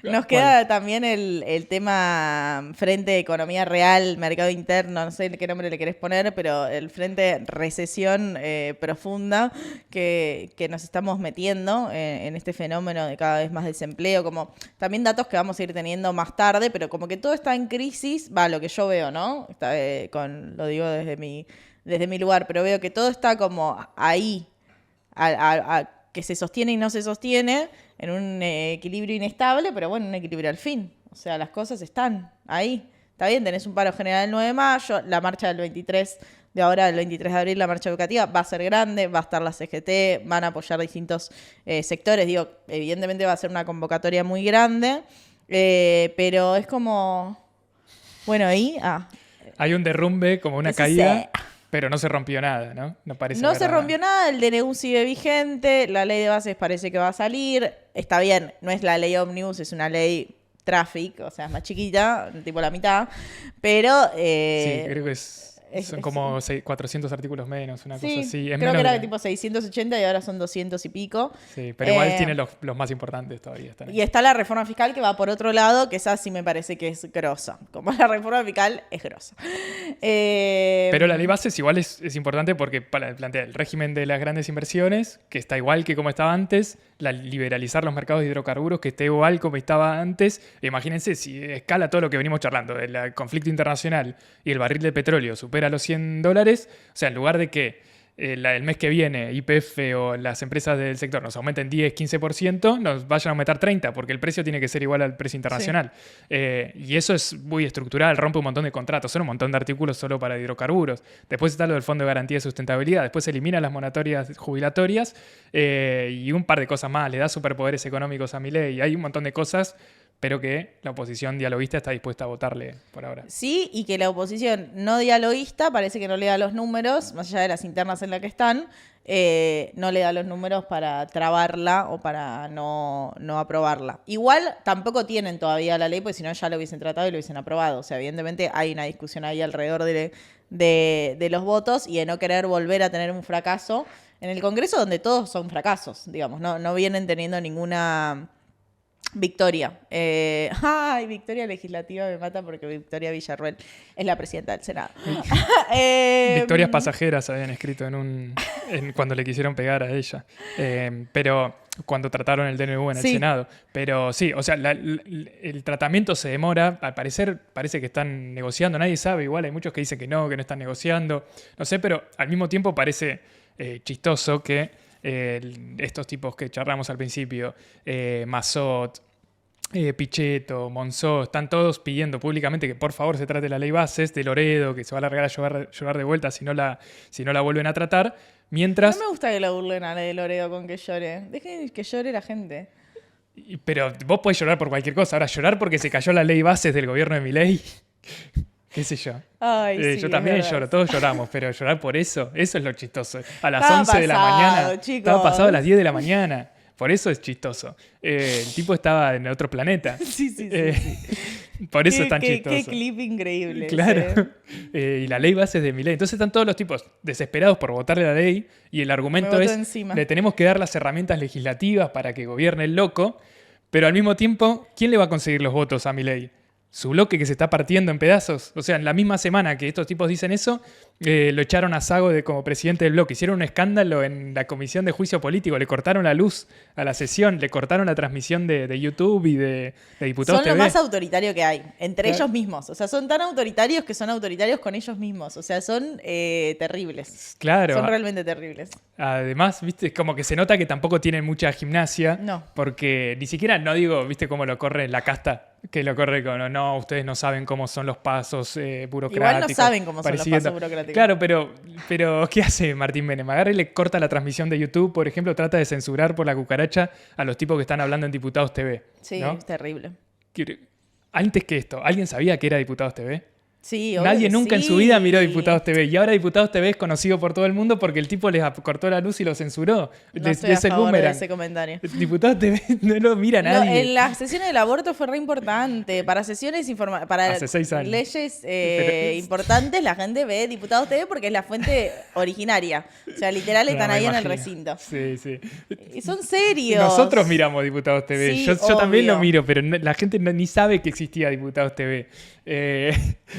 Nos queda también el tema frente economía real, mercado interno, no sé qué nombre le querés poner, pero el frente recesión profunda que nos estamos metiendo en este fenómeno de cada vez más desempleo, como también datos que vamos a ir teniendo más tarde, pero como que todo está en crisis, va, lo que yo veo, ¿no? Lo digo desde mi lugar, pero veo que todo está como ahí, que se sostiene y no se sostiene, en un equilibrio inestable, pero bueno, un equilibrio al fin. O sea, las cosas están ahí. Está bien, tenés un paro general el 9 de mayo, la marcha del 23 de ahora, el 23 de abril, la marcha educativa va a ser grande, va a estar la CGT, van a apoyar distintos sectores. Digo, evidentemente va a ser una convocatoria muy grande, pero es como... Bueno, ahí... Hay un derrumbe, como una Ese caída, pero no se rompió nada, ¿no? No parece No haber se nada. rompió nada, el DNU sigue vigente, la ley de bases parece que va a salir. Está bien, no es la ley Omnibus, es una ley traffic, o sea, es más chiquita, tipo la mitad. Pero Sí, creo que es Son como 400 artículos menos, una cosa así. Creo que era tipo 680 y ahora son 200 y pico. Sí, pero igual tiene los más importantes todavía. Y está la reforma fiscal que va por otro lado, que esa sí me parece que es grosa. Como la reforma fiscal es grosa. Pero la ley bases igual es importante porque plantea el régimen de las grandes inversiones, que está igual que como estaba antes, liberalizar los mercados de hidrocarburos, que esté igual como estaba antes. Imagínense, si escala todo lo que venimos charlando, el conflicto internacional y el barril de petróleo supera los $100, o sea, en lugar de que el mes que viene YPF o las empresas del sector nos aumenten 10, 15%, nos vayan a aumentar 30%, porque el precio tiene que ser igual al precio internacional. Sí. Y eso es muy estructural, rompe un montón de contratos, son un montón de artículos solo para hidrocarburos. Después está lo del Fondo de Garantía de Sustentabilidad, después elimina las moratorias jubilatorias y un par de cosas más, le da superpoderes económicos a Milei, hay un montón de cosas, pero que la oposición dialoguista está dispuesta a votarle por ahora. Sí, y que la oposición no dialoguista parece que no le da los números, más allá de las internas en las que están, no le da los números para trabarla o para no aprobarla. Igual tampoco tienen todavía la ley, porque si no ya lo hubiesen tratado y lo hubiesen aprobado. O sea, evidentemente hay una discusión ahí alrededor de los votos y de no querer volver a tener un fracaso en el Congreso, donde todos son fracasos, digamos, no vienen teniendo ninguna victoria. Victoria legislativa me mata porque Victoria Villarruel es la presidenta del Senado. Victorias pasajeras habían escrito cuando le quisieron pegar a ella. Pero cuando trataron el DNU en el Senado. Pero sí, o sea, el tratamiento se demora. Al parecer parece que están negociando. Nadie sabe. Igual hay muchos que dicen que no están negociando. No sé, pero al mismo tiempo parece chistoso que estos tipos que charlamos al principio, Massot, Pichetto, Monzó, están todos pidiendo públicamente que por favor se trate la ley bases de Loredo, que se va a largar a llorar de vuelta si no la vuelven a tratar, mientras... No me gusta que la burlen a la de Loredo con que llore. Dejen que llore la gente. Pero vos podés llorar por cualquier cosa. Ahora, llorar porque se cayó la ley bases del gobierno de Milei... ¿Qué sé yo? Ay, sí, yo también lloro, todos lloramos, pero llorar por eso es lo chistoso. A las estaba 11 de la mañana, chicos. Estaba pasado a las 10 de la mañana. Por eso es chistoso. El tipo estaba en otro planeta. Sí. Por eso es tan chistoso. Qué clip increíble. Claro. Y la ley base de Milei. Entonces están todos los tipos desesperados por votarle la ley y el argumento es le tenemos que dar las herramientas legislativas para que gobierne el loco, pero al mismo tiempo, ¿quién le va a conseguir los votos a Milei? Su bloque que se está partiendo en pedazos. O sea, en la misma semana que estos tipos dicen eso, lo echaron a Sago como presidente del bloque. Hicieron un escándalo en la comisión de juicio político. Le cortaron la luz a la sesión. Le cortaron la transmisión de YouTube y de Diputados TV. Son lo más autoritario que hay. Entre ellos mismos. O sea, son tan autoritarios que son autoritarios con ellos mismos. O sea, son terribles. Claro. Son realmente terribles. Además, viste, es como que se nota que tampoco tienen mucha gimnasia. No. Porque ni siquiera, no digo, viste cómo lo corre la casta. Que lo corre con, no, ustedes no saben cómo son los pasos burocráticos. Igual no saben cómo son los pasos burocráticos. Claro, pero ¿qué hace Martín Menem? Agarra y le corta la transmisión de YouTube, por ejemplo, trata de censurar por la cucaracha a los tipos que están hablando en Diputados TV. Sí, ¿no? Es terrible. Antes que esto, ¿alguien sabía que era Diputados TV? Sí, nadie nunca en su vida miró Diputados TV. Y ahora Diputados TV es conocido por todo el mundo porque el tipo les cortó la luz y lo censuró. No estoy a favor de ese comentario. Diputados TV no lo mira nadie. En las sesiones del aborto fue re importante. Para sesiones para hace 6 años. Leyes importantes, la gente ve Diputados TV porque es la fuente originaria. O sea, literal están ahí en el recinto. Sí. Y son serios. Nosotros miramos Diputados TV. Sí, yo también lo miro, pero la gente ni sabe que existía Diputados TV.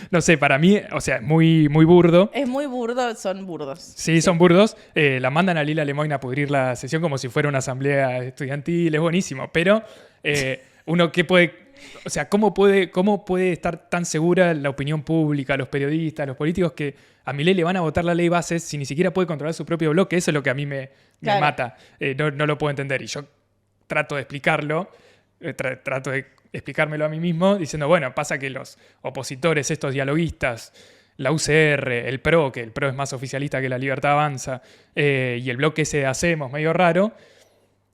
No sé, para mí, o sea, muy, muy burdo. Es muy burdo, son burdos. Sí, son burdos. La mandan a Lila Lemoyne a pudrir la sesión como si fuera una asamblea estudiantil, es buenísimo. Pero uno que puede, o sea, ¿cómo puede estar tan segura la opinión pública, los periodistas, los políticos que a Milei le van a votar la ley bases si ni siquiera puede controlar su propio bloque? Eso es lo que a mí me mata. No lo puedo entender. Y yo trato de explicarlo, trato de explicármelo a mí mismo diciendo, bueno, pasa que los opositores, estos dialoguistas, la UCR, el PRO, que el PRO es más oficialista que la Libertad Avanza, y el bloque ese de Hacemos, medio raro,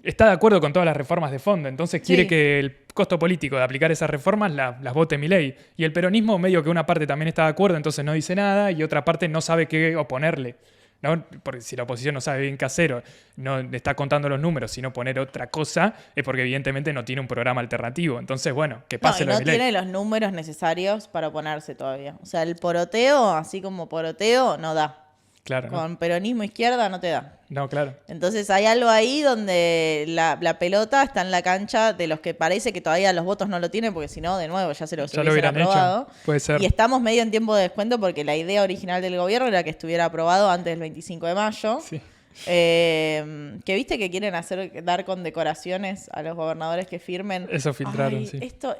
está de acuerdo con todas las reformas de fondo, entonces quiere que el costo político de aplicar esas reformas las vote Milei. Y el peronismo medio que una parte también está de acuerdo, entonces no dice nada, y otra parte no sabe qué oponerle. ¿no? Porque si la oposición no sabe bien qué hacer, no está contando los números, sino poner otra cosa, es porque evidentemente no tiene un programa alternativo. Entonces, bueno, que pase lo de No Milei. tiene los números necesarios para oponerse todavía. O sea, el poroteo, así como poroteo, no da. Claro, Con peronismo izquierda no te da. No, claro. Entonces hay algo ahí donde la pelota está en la cancha de los que parece que todavía los votos no lo tienen, porque si no, de nuevo, ya se los Ya lo hubiesen hubieran aprobado. hecho. Puede ser. Y estamos medio en tiempo de descuento porque la idea original del gobierno era que estuviera aprobado antes del 25 de mayo. Sí. Que viste que quieren dar condecoraciones a los gobernadores que firmen. Eso filtraron, sí. Esto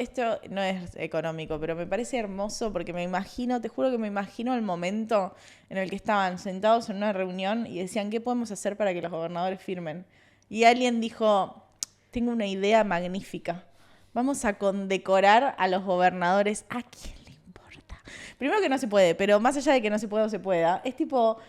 no es económico, pero me parece hermoso porque me imagino, te juro que me imagino el momento en el que estaban sentados en una reunión y decían, ¿qué podemos hacer para que los gobernadores firmen? Y alguien dijo, tengo una idea magnífica. Vamos a condecorar a los gobernadores. ¿A quién le importa? Primero que no se puede, pero más allá de que no se pueda o se pueda, es tipo...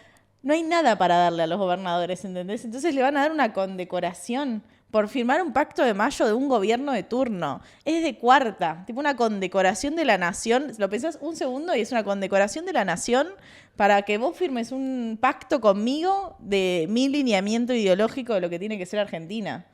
No hay nada para darle a los gobernadores, ¿entendés? Entonces le van a dar una condecoración por firmar un pacto de mayo de un gobierno de turno. Es de cuarta, tipo una condecoración de la nación. Lo pensás un segundo y es una condecoración de la nación para que vos firmes un pacto conmigo de mi lineamiento ideológico de lo que tiene que ser Argentina.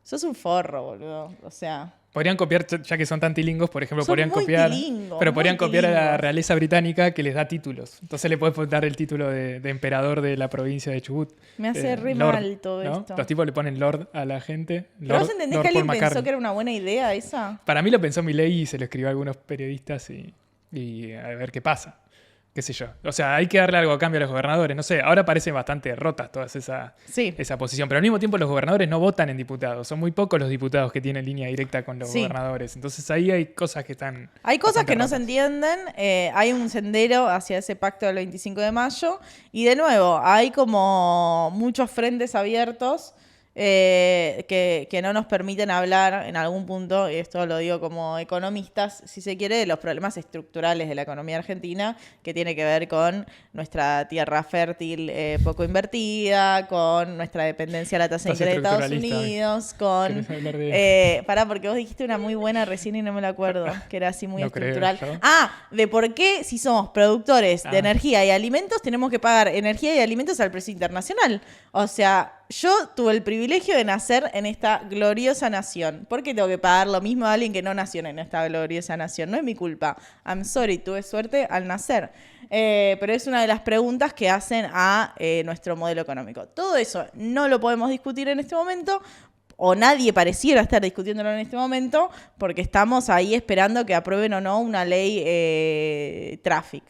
Sos un forro, boludo. O sea... Podrían copiar, ya que son tan tilingos, por ejemplo, Son podrían muy copiar. tilingos, Pero muy podrían copiar a la tilingos. realeza británica que les da títulos. Entonces le puedes dar el título de emperador de la provincia de Chubut. Me hace re Lord, mal todo ¿no? esto. Los tipos le ponen Lord a la gente. ¿Pero vos entendés Lord que alguien Paul pensó McCartney. que era una buena idea esa? Para mí lo pensó Milei y se lo escribió a algunos periodistas y a ver qué pasa. Qué sé yo. O sea, hay que darle algo a cambio a los gobernadores. No sé, ahora parecen bastante rotas todas esa posición. Pero al mismo tiempo los gobernadores no votan en diputados. Son muy pocos los diputados que tienen línea directa con los gobernadores. Entonces ahí hay cosas que están... Hay cosas que no rotas. se entienden. Hay un sendero hacia ese pacto del 25 de mayo. Y de nuevo, hay como muchos frentes abiertos que no nos permiten hablar en algún punto, y esto lo digo como economistas, si se quiere, de los problemas estructurales de la economía argentina, que tiene que ver con nuestra tierra fértil poco invertida, con nuestra dependencia a la tasa de interés de Estados Unidos, con... pará, porque vos dijiste una muy buena recién y no me la acuerdo, que era así muy estructural. De por qué si somos productores de energía y alimentos tenemos que pagar energía y alimentos al precio internacional. O sea, yo tuve el privilegio de nacer en esta gloriosa nación. ¿Por qué tengo que pagar lo mismo a alguien que no nació en esta gloriosa nación? No es mi culpa. I'm sorry, tuve suerte al nacer. Pero es una de las preguntas que hacen a nuestro modelo económico. Todo eso no lo podemos discutir en este momento, o nadie pareciera estar discutiéndolo en este momento, porque estamos ahí esperando que aprueben o no una ley traffic.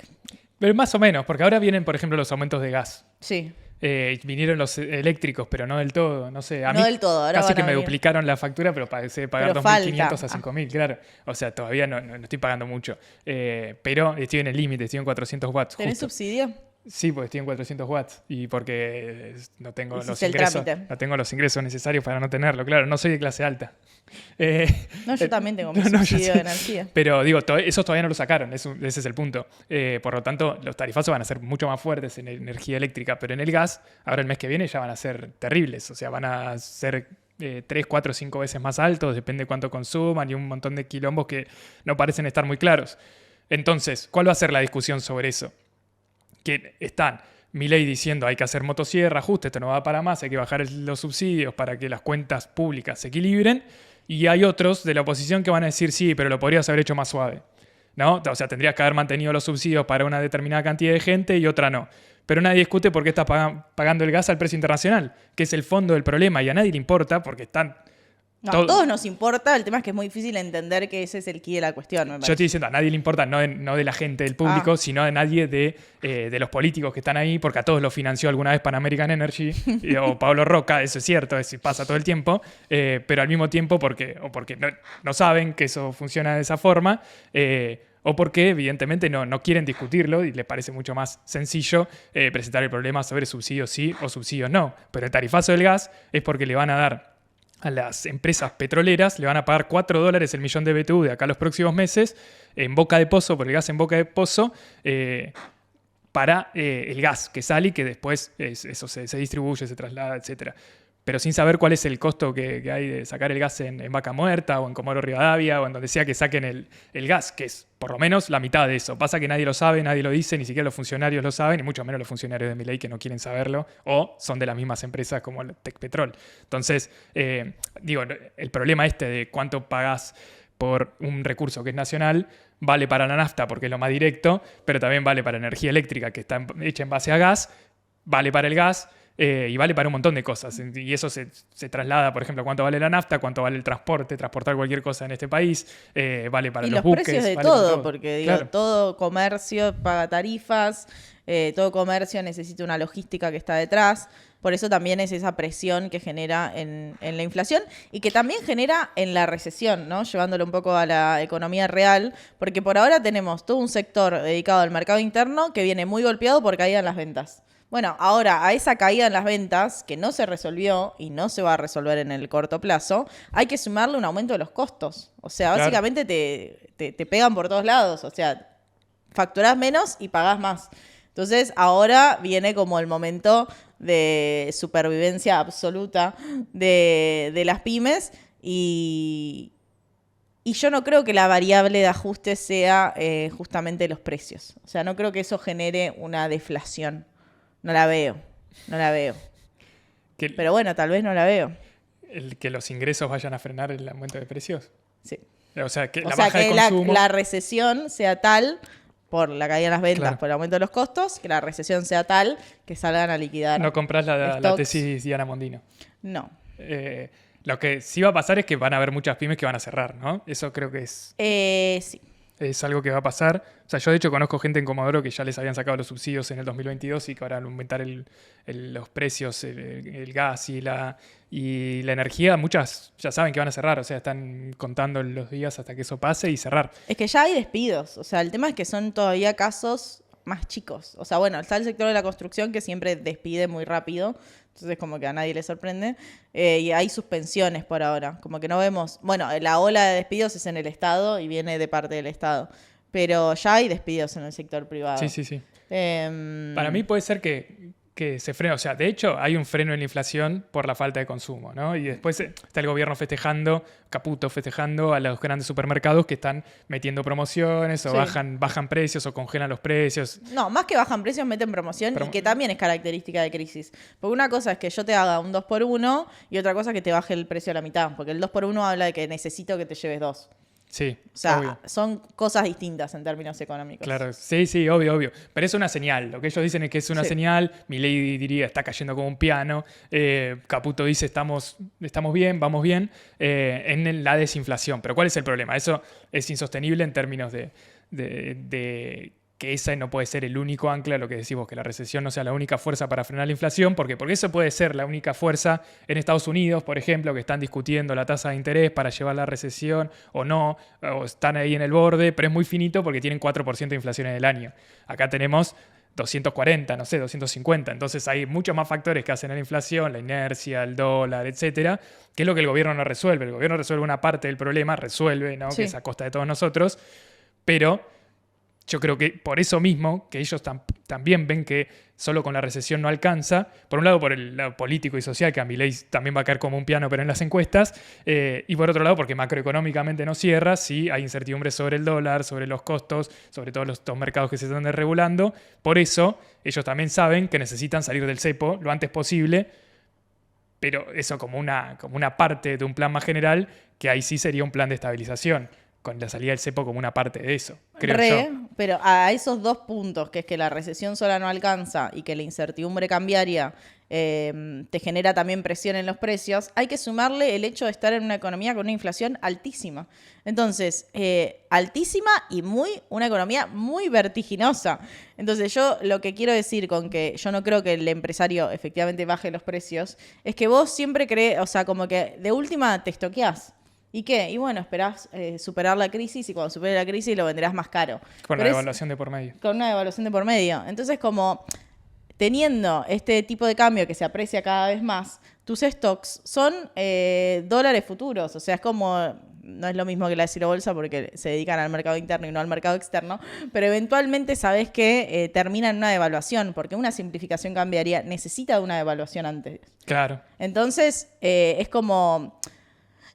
Pero más o menos, porque ahora vienen, por ejemplo, los aumentos de gas. Sí. Vinieron los eléctricos, pero no del todo, no sé. A no mí del todo, ahora casi que me venir. duplicaron la factura, pero pasé de pagar 2.500 a 5.000, claro. O sea, todavía no estoy pagando mucho. Pero estoy en el límite, estoy en 400 watts. ¿Tenés justo. subsidio? Sí, porque estoy en 400 watts y porque no tengo los ingresos necesarios para no tenerlo. Claro, no soy de clase alta. Yo también tengo mi subsidio de energía. Pero digo, esos todavía no lo sacaron, ese es el punto. Por lo tanto, los tarifazos van a ser mucho más fuertes en energía eléctrica, pero en el gas, ahora el mes que viene ya van a ser terribles. O sea, van a ser 3, 4, 5 veces más altos, depende de cuánto consuman y un montón de quilombos que no parecen estar muy claros. Entonces, ¿cuál va a ser la discusión sobre eso? Que están Milei diciendo hay que hacer motosierra, ajuste, esto no va para más, hay que bajar los subsidios para que las cuentas públicas se equilibren. Y hay otros de la oposición que van a decir sí, pero lo podrías haber hecho más suave, ¿no? O sea, tendrías que haber mantenido los subsidios para una determinada cantidad de gente y otra no. Pero nadie discute por qué estás pagando el gas al precio internacional, que es el fondo del problema, y a nadie le importa porque están... No, a todos nos importa, el tema es que es muy difícil entender que ese es el quid de la cuestión. Me parece. Yo estoy diciendo, a nadie le importa, no de la gente del público, sino de nadie de los políticos que están ahí, porque a todos los financió alguna vez Pan American Energy o Pablo Roca, eso es cierto, eso pasa todo el tiempo, pero al mismo tiempo porque no saben que eso funciona de esa forma, o porque evidentemente no quieren discutirlo y les parece mucho más sencillo presentar el problema sobre subsidios sí o subsidios no. Pero el tarifazo del gas es porque le van a dar a las empresas petroleras, le van a pagar $4 el millón de BTU de acá a los próximos meses en boca de pozo, por el gas en boca de pozo, para el gas que sale y que después eso se distribuye, se traslada, etc. pero sin saber cuál es el costo que hay de sacar el gas en Vaca Muerta o en Comodoro Rivadavia o en donde sea que saquen el gas, que es por lo menos la mitad de eso. Pasa que nadie lo sabe, nadie lo dice, ni siquiera los funcionarios lo saben, y mucho menos los funcionarios de Milei que no quieren saberlo, o son de las mismas empresas como el Tecpetrol. Entonces, digo, el problema de cuánto pagás por un recurso que es nacional, vale para la nafta porque es lo más directo, pero también vale para energía eléctrica que está hecha en base a gas, vale para el gas, y vale para un montón de cosas. Y eso se traslada, por ejemplo, cuánto vale la nafta, cuánto vale el transporte, transportar cualquier cosa en este país, vale para los buques. Y los precios de vale todo, porque digo, claro, todo comercio paga tarifas, todo comercio necesita una logística que está detrás. Por eso también es esa presión que genera en la inflación y que también genera en la recesión, ¿no? Llevándolo un poco a la economía real, porque por ahora tenemos todo un sector dedicado al mercado interno que viene muy golpeado por caída en las ventas. Bueno, ahora a esa caída en las ventas, que no se resolvió y no se va a resolver en el corto plazo, hay que sumarle un aumento de los costos. O sea, claro, básicamente te pegan por todos lados. O sea, facturás menos y pagás más. Entonces, ahora viene como el momento de supervivencia absoluta de las pymes y yo no creo que la variable de ajuste sea justamente los precios. O sea, no creo que eso genere una deflación. No la veo. Pero bueno, tal vez no la veo. Que los ingresos vayan a frenar el aumento de precios. Sí. O sea, que la baja de que consumo... la recesión sea tal, por la caída en las ventas, Claro, por el aumento de los costos, que la recesión sea tal que salgan a liquidar no compras la stocks. tesis Diana Mondino. No. Lo que sí va a pasar es que van a haber muchas pymes que van a cerrar, ¿no? Eso creo que Sí. es algo que va a pasar. O sea, yo de hecho conozco gente en Comodoro que ya les habían sacado los subsidios en el 2022 y que ahora al aumentar los precios, el gas y la energía, muchas ya saben que van a cerrar. O sea, están contando los días hasta que eso pase y cerrar. Es que ya hay despidos. O sea, el tema es que son todavía casos más chicos. O sea, bueno, está el sector de la construcción que siempre despide muy rápido. Entonces, como que a nadie le sorprende. Y hay suspensiones por ahora. Como que no vemos... Bueno, la ola de despidos es en el Estado y viene de parte del Estado. Pero ya hay despidos en el sector privado. Sí. Para mí puede ser que se frene. O sea, de hecho, hay un freno en la inflación por la falta de consumo, ¿no? Y después está el gobierno festejando, Caputo festejando a los grandes supermercados que están metiendo promociones o bajan precios o congelan los precios. No, más que bajan precios, meten promoción y que también es característica de crisis. Porque una cosa es que yo te haga un 2x1 y otra cosa es que te baje el precio a la mitad. Porque el 2x1 habla de que necesito que te lleves 2. Sí, o sea, obvio. Son cosas distintas en términos económicos. Claro, sí, obvio. Pero es una señal. Lo que ellos dicen es que es una señal. Milei diría, está cayendo como un piano. Caputo dice, estamos bien, vamos bien, en la desinflación. Pero ¿cuál es el problema? Eso es insostenible en términos de que ese no puede ser el único ancla, lo que decimos, que la recesión no sea la única fuerza para frenar la inflación. ¿Por qué? Porque eso puede ser la única fuerza en Estados Unidos, por ejemplo, que están discutiendo la tasa de interés para llevar la recesión o no, o están ahí en el borde, pero es muy finito porque tienen 4% de inflación en el año. Acá tenemos 240, no sé, 250. Entonces hay muchos más factores que hacen a la inflación, la inercia, el dólar, etcétera, que es lo que el gobierno no resuelve. El gobierno resuelve una parte del problema, resuelve, ¿no? Que es a costa de todos nosotros, pero yo creo que por eso mismo, que ellos también ven que solo con la recesión no alcanza, por un lado por el lado político y social, que a Milei también va a caer como un piano pero en las encuestas, y por otro lado porque macroeconómicamente no cierra, sí hay incertidumbre sobre el dólar, sobre los costos, sobre todos los mercados que se están desregulando. Por eso ellos también saben que necesitan salir del cepo lo antes posible, pero eso como una parte de un plan más general, que ahí sí sería un plan de estabilización, con la salida del cepo como una parte de eso, creo yo. Pero a esos dos puntos, que es que la recesión sola no alcanza y que la incertidumbre cambiaria te genera también presión en los precios, hay que sumarle el hecho de estar en una economía con una inflación altísima. Entonces, altísima y una economía muy vertiginosa. Entonces, yo lo que quiero decir con que yo no creo que el empresario efectivamente baje los precios, es que vos siempre crees, o sea, como que de última te estoqueás. ¿Y qué? Y bueno, esperás superar la crisis y cuando supere la crisis lo venderás más caro. Con una devaluación de por medio. Con una devaluación de por medio. Entonces, como teniendo este tipo de cambio que se aprecia cada vez más, tus stocks son dólares futuros. O sea, es como, no es lo mismo que la Ciro Bolsa porque se dedican al mercado interno y no al mercado externo, pero eventualmente sabes que termina en una devaluación, porque una simplificación cambiaria necesita de una devaluación antes. Claro. Entonces, es como...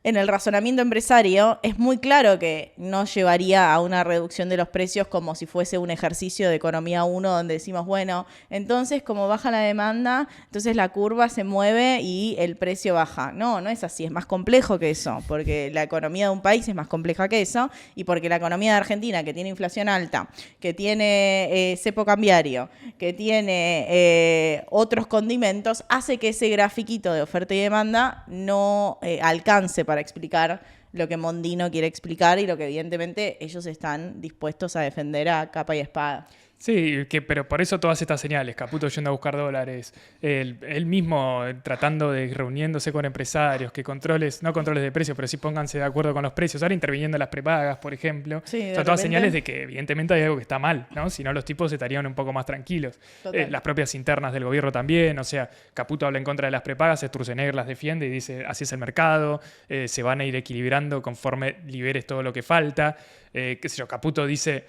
En el razonamiento empresario es muy claro que no llevaría a una reducción de los precios como si fuese un ejercicio de economía 1 donde decimos, bueno, entonces como baja la demanda, entonces la curva se mueve y el precio baja. No, no es así, es más complejo que eso, porque la economía de un país es más compleja que eso y porque la economía de Argentina, que tiene inflación alta, que tiene cepo cambiario, que tiene otros condimentos, hace que ese grafiquito de oferta y demanda no alcance para explicar lo que Mondino quiere explicar y lo que evidentemente ellos están dispuestos a defender a capa y espada. Sí, pero por eso todas estas señales, Caputo yendo a buscar dólares, él mismo tratando de reuniéndose con empresarios, que no controles de precios, pero sí pónganse de acuerdo con los precios, ahora interviniendo en las prepagas, por ejemplo. Sí, Son todas señales de que evidentemente hay algo que está mal, ¿no? Si no los tipos estarían un poco más tranquilos. Las propias internas del gobierno también, o sea, Caputo habla en contra de las prepagas, Sturzenegger las defiende y dice, así es el mercado, se van a ir equilibrando conforme liberes todo lo que falta. Qué sé yo, Caputo dice...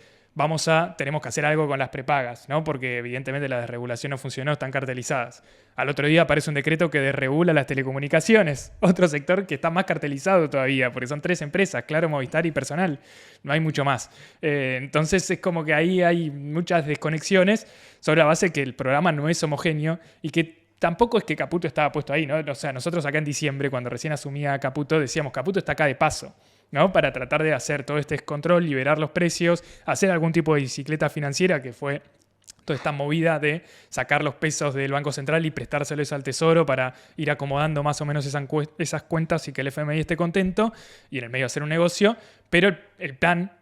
tenemos que hacer algo con las prepagas, ¿no? Porque evidentemente la desregulación no funcionó, están cartelizadas. Al otro día aparece un decreto que desregula las telecomunicaciones, otro sector que está más cartelizado todavía, porque son 3 empresas, Claro, Movistar y Personal, no hay mucho más. Entonces es como que ahí hay muchas desconexiones sobre la base que el programa no es homogéneo y que tampoco es que Caputo estaba puesto ahí, ¿no? O sea, nosotros acá en diciembre, cuando recién asumía Caputo, decíamos, Caputo está acá de paso, ¿no? Para tratar de hacer todo este descontrol, liberar los precios, hacer algún tipo de bicicleta financiera, que fue toda esta movida de sacar los pesos del Banco Central y prestárselos al Tesoro para ir acomodando más o menos esas cuentas y que el FMI esté contento y en el medio hacer un negocio, pero el plan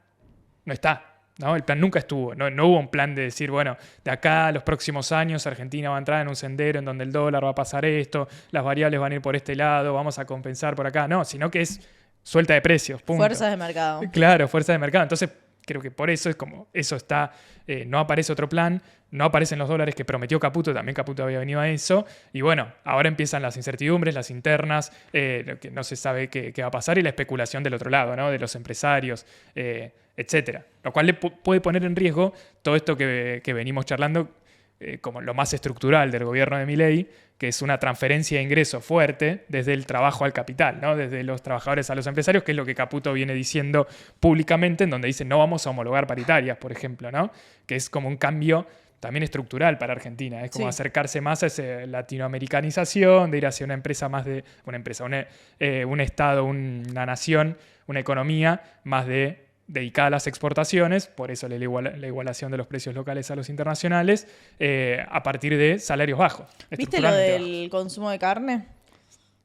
no está. ¿No? El plan nunca estuvo, no hubo un plan de decir, bueno, de acá a los próximos años Argentina va a entrar en un sendero en donde el dólar va a pasar esto, las variables van a ir por este lado, vamos a compensar por acá, no, sino que es suelta de precios, punto. Fuerzas de mercado. Claro, fuerzas de mercado. Entonces, creo que por eso es como, eso está, no aparece otro plan, no aparecen los dólares que prometió Caputo, también Caputo había venido a eso, y bueno, ahora empiezan las incertidumbres, las internas, lo que no se sabe qué va a pasar y la especulación del otro lado, ¿no? De los empresarios, etcétera. Lo cual le puede poner en riesgo todo esto que venimos charlando como lo más estructural del gobierno de Milei, que es una transferencia de ingresos fuerte desde el trabajo al capital, ¿no? Desde los trabajadores a los empresarios, que es lo que Caputo viene diciendo públicamente, en donde dice no vamos a homologar paritarias, por ejemplo, ¿no? Que es como un cambio también estructural para Argentina, es como acercarse más a esa latinoamericanización, de ir hacia una empresa más de, un Estado, una nación, una economía más dedicada a las exportaciones, por eso la igualación de los precios locales a los internacionales, a partir de salarios bajos. ¿Viste lo del consumo de carne?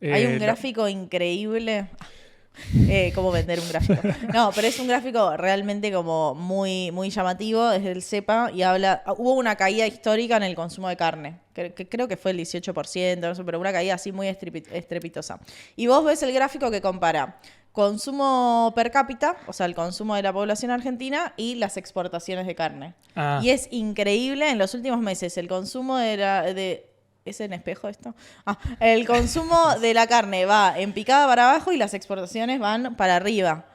Hay un gráfico increíble. ¿Cómo vender un gráfico? No, pero es un gráfico realmente como muy, muy llamativo desde el CEPA y habla... Hubo una caída histórica en el consumo de carne, que creo que fue el 18%, no sé, pero una caída así muy estrepitosa. Y vos ves el gráfico que compara consumo per cápita, o sea, el consumo de la población argentina y las exportaciones de carne. Y es increíble, en los últimos meses, el consumo ¿Es en espejo esto? El consumo de la carne va en picada para abajo y las exportaciones van para arriba.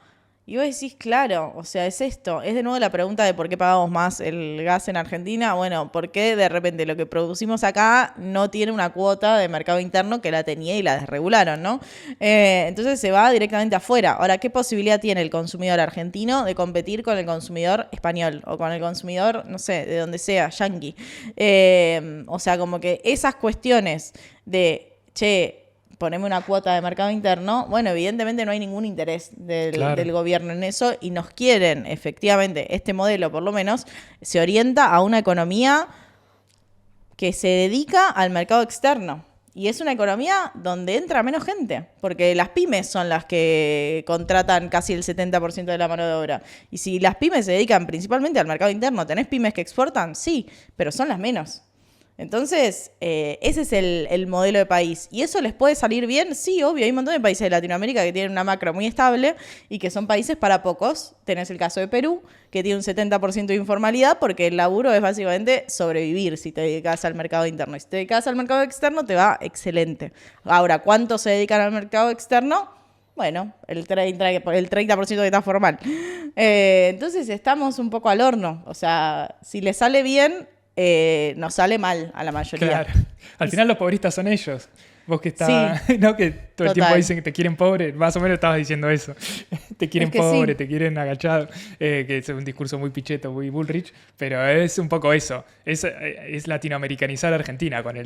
Y vos decís, claro, o sea, es esto. Es de nuevo la pregunta de por qué pagamos más el gas en Argentina. Bueno, ¿por qué de repente lo que producimos acá no tiene una cuota de mercado interno que la tenía y la desregularon, ¿no? Entonces se va directamente afuera. Ahora, ¿qué posibilidad tiene el consumidor argentino de competir con el consumidor español o con el consumidor, no sé, de donde sea, yanqui? O sea, como que esas cuestiones de, poneme una cuota de mercado interno, bueno, evidentemente no hay ningún interés del gobierno en eso y nos quieren, efectivamente, este modelo por lo menos, se orienta a una economía que se dedica al mercado externo. Y es una economía donde entra menos gente, porque las pymes son las que contratan casi el 70% de la mano de obra. Y si las pymes se dedican principalmente al mercado interno, ¿tenés pymes que exportan? Sí, pero son las menos. Entonces, ese es el modelo de país. ¿Y eso les puede salir bien? Sí, obvio. Hay un montón de países de Latinoamérica que tienen una macro muy estable y que son países para pocos. Tenés el caso de Perú, que tiene un 70% de informalidad porque el laburo es básicamente sobrevivir si te dedicas al mercado interno. Y si te dedicas al mercado externo, te va excelente. Ahora, ¿cuántos se dedican al mercado externo? bueno, el 30% que está formal. Entonces estamos un poco al horno. O sea, si le sale bien, nos sale mal a la mayoría. Claro. Al final los pobristas son ellos. Vos que estás, Sí, ¿no? Que todo el tiempo total. dicen que te quieren pobre, más o menos estabas diciendo eso. Te quieren Es que pobre, sí. te quieren agachado, que es un discurso muy picheto, muy Bullrich, pero es un poco eso. Es latinoamericanizar a Argentina, con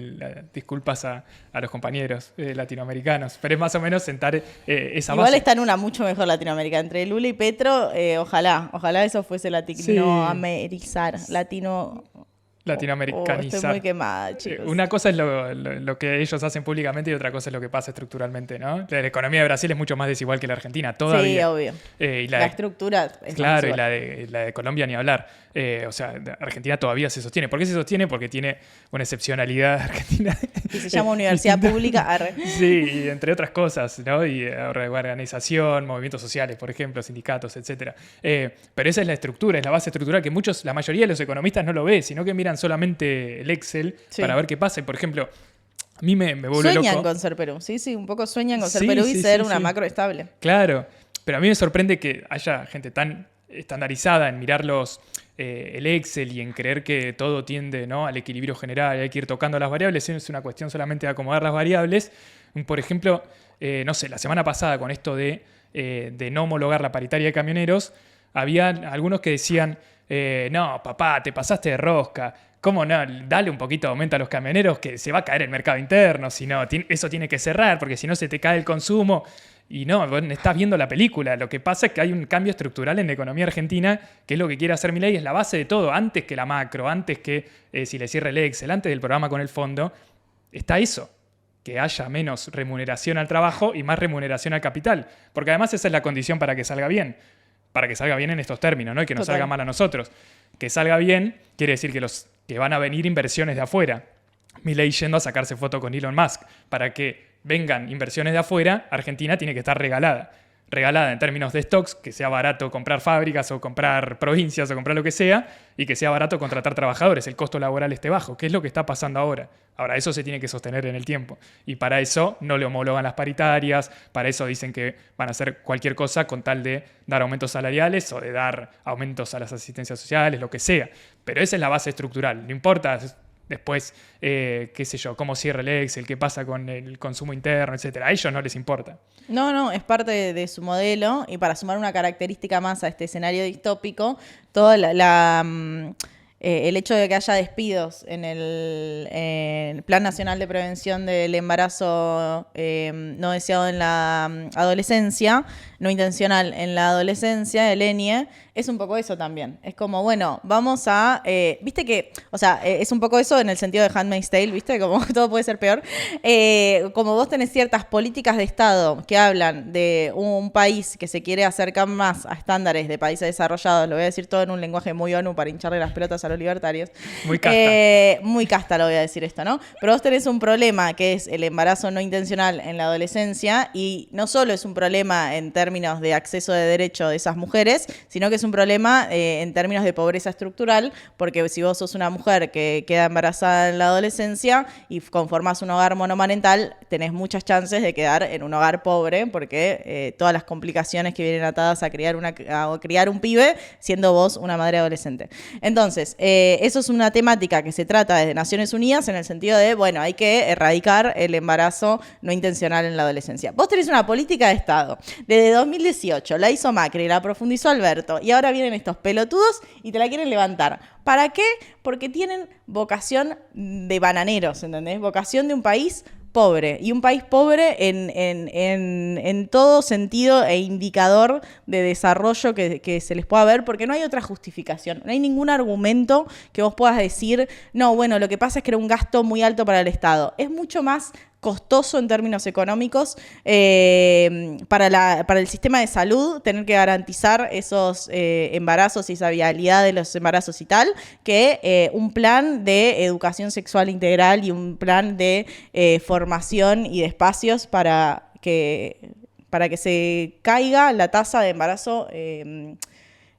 disculpas a los compañeros latinoamericanos, pero es más o menos sentar esa Igual base. está en una mucho mejor Latinoamérica. Entre Lula y Petro, ojalá eso fuese Sí. latinoamerizar, Latinoamericanizar. estoy muy quemada, chicos. Una cosa es lo que ellos hacen públicamente y otra cosa es lo que pasa estructuralmente, ¿no? La economía de Brasil es mucho más desigual que la Argentina, Sí, todavía. obvio. Y La estructura es claro, más y igual. la de Colombia ni hablar. O sea, Argentina todavía se sostiene. ¿Por qué se sostiene? Porque tiene una excepcionalidad Argentina. Y se llama Universidad distinta. Pública. Arre. Sí, y entre otras cosas, ¿no? Y organización, movimientos sociales, por ejemplo, sindicatos, etcétera. Pero esa es la estructura, es la base estructural que la mayoría de los economistas no lo ve, sino que miran solamente el Excel Sí. para ver qué pasa. Y, por ejemplo, a mí me vuelve Sueñan loco. con ser Perú. Sí, un poco sueñan con ser Sí, Perú y sí, ser sí, una sí. macro estable. Claro, pero a mí me sorprende que haya gente tan estandarizada en mirar el Excel y en creer que todo tiende, ¿no?, al equilibrio general y hay que ir tocando las variables. Es una cuestión solamente de acomodar las variables. Por ejemplo, no sé, la semana pasada con esto de no homologar la paritaria de camioneros, había algunos que decían, no, papá, te pasaste de rosca. ¿Cómo no? Dale un poquito de aumento a los camioneros que se va a caer el mercado interno, si no, eso tiene que cerrar porque si no se te cae el consumo. Y no, vos estás viendo la película. Lo que pasa es que hay un cambio estructural en la economía argentina, que es lo que quiere hacer Milei, es la base de todo. Antes que la macro, antes que si le cierra el Excel, antes del programa con el fondo, está eso. Que haya menos remuneración al trabajo y más remuneración al capital. Porque además esa es la condición para que salga bien. Para que salga bien en estos términos, ¿no? Y que nos Total. salga mal a nosotros. Que salga bien quiere decir que van a venir inversiones de afuera. Milei yendo a sacarse foto con Elon Musk. Para que vengan inversiones de afuera, Argentina tiene que estar regalada. Regalada en términos de stocks, que sea barato comprar fábricas o comprar provincias o comprar lo que sea, y que sea barato contratar trabajadores, el costo laboral esté bajo, que es lo que está pasando ahora. Ahora, eso se tiene que sostener en el tiempo. Y para eso no le homologan las paritarias, para eso dicen que van a hacer cualquier cosa con tal de dar aumentos salariales o de dar aumentos a las asistencias sociales, lo que sea. Pero esa es la base estructural. No importa después, qué sé yo, cómo cierra el Excel, qué pasa con el consumo interno, etcétera. A ellos no les importa. No, es parte de su modelo y para sumar una característica más a este escenario distópico, todo el hecho de que haya despidos en el Plan Nacional de Prevención del Embarazo no deseado en la adolescencia, no intencional en la adolescencia, el ENIE, es un poco eso también. Es como, bueno, vamos a... viste que, o sea, es un poco eso en el sentido de Handmaid's Tale, viste, como todo puede ser peor. Como vos tenés ciertas políticas de Estado que hablan de un país que se quiere acercar más a estándares de países desarrollados, lo voy a decir todo en un lenguaje muy ONU para hincharle las pelotas a los libertarios. Muy casta. Muy casta lo voy a decir esto, ¿no? Pero vos tenés un problema que es el embarazo no intencional en la adolescencia y no solo es un problema en términos de acceso de derecho de esas mujeres, sino que es un problema en términos de pobreza estructural, porque si vos sos una mujer que queda embarazada en la adolescencia y conformás un hogar monomarental, tenés muchas chances de quedar en un hogar pobre, porque todas las complicaciones que vienen atadas a criar un pibe, siendo vos una madre adolescente. Entonces, eso es una temática que se trata desde Naciones Unidas en el sentido de, bueno, hay que erradicar el embarazo no intencional en la adolescencia. Vos tenés una política de Estado. Desde 2018 la hizo Macri, la profundizó Alberto, y ahora vienen estos pelotudos y te la quieren levantar. ¿Para qué? Porque tienen vocación de bananeros, ¿entendés? Vocación de un país pobre. Y un país pobre en todo sentido e indicador de desarrollo que se les pueda ver, porque no hay otra justificación. No hay ningún argumento que vos puedas decir, no, bueno, lo que pasa es que era un gasto muy alto para el Estado. Es mucho más costoso en términos económicos para el sistema de salud tener que garantizar esos embarazos y esa viabilidad de los embarazos y tal, que un plan de educación sexual integral y un plan de formación y de espacios para que se caiga la tasa de embarazo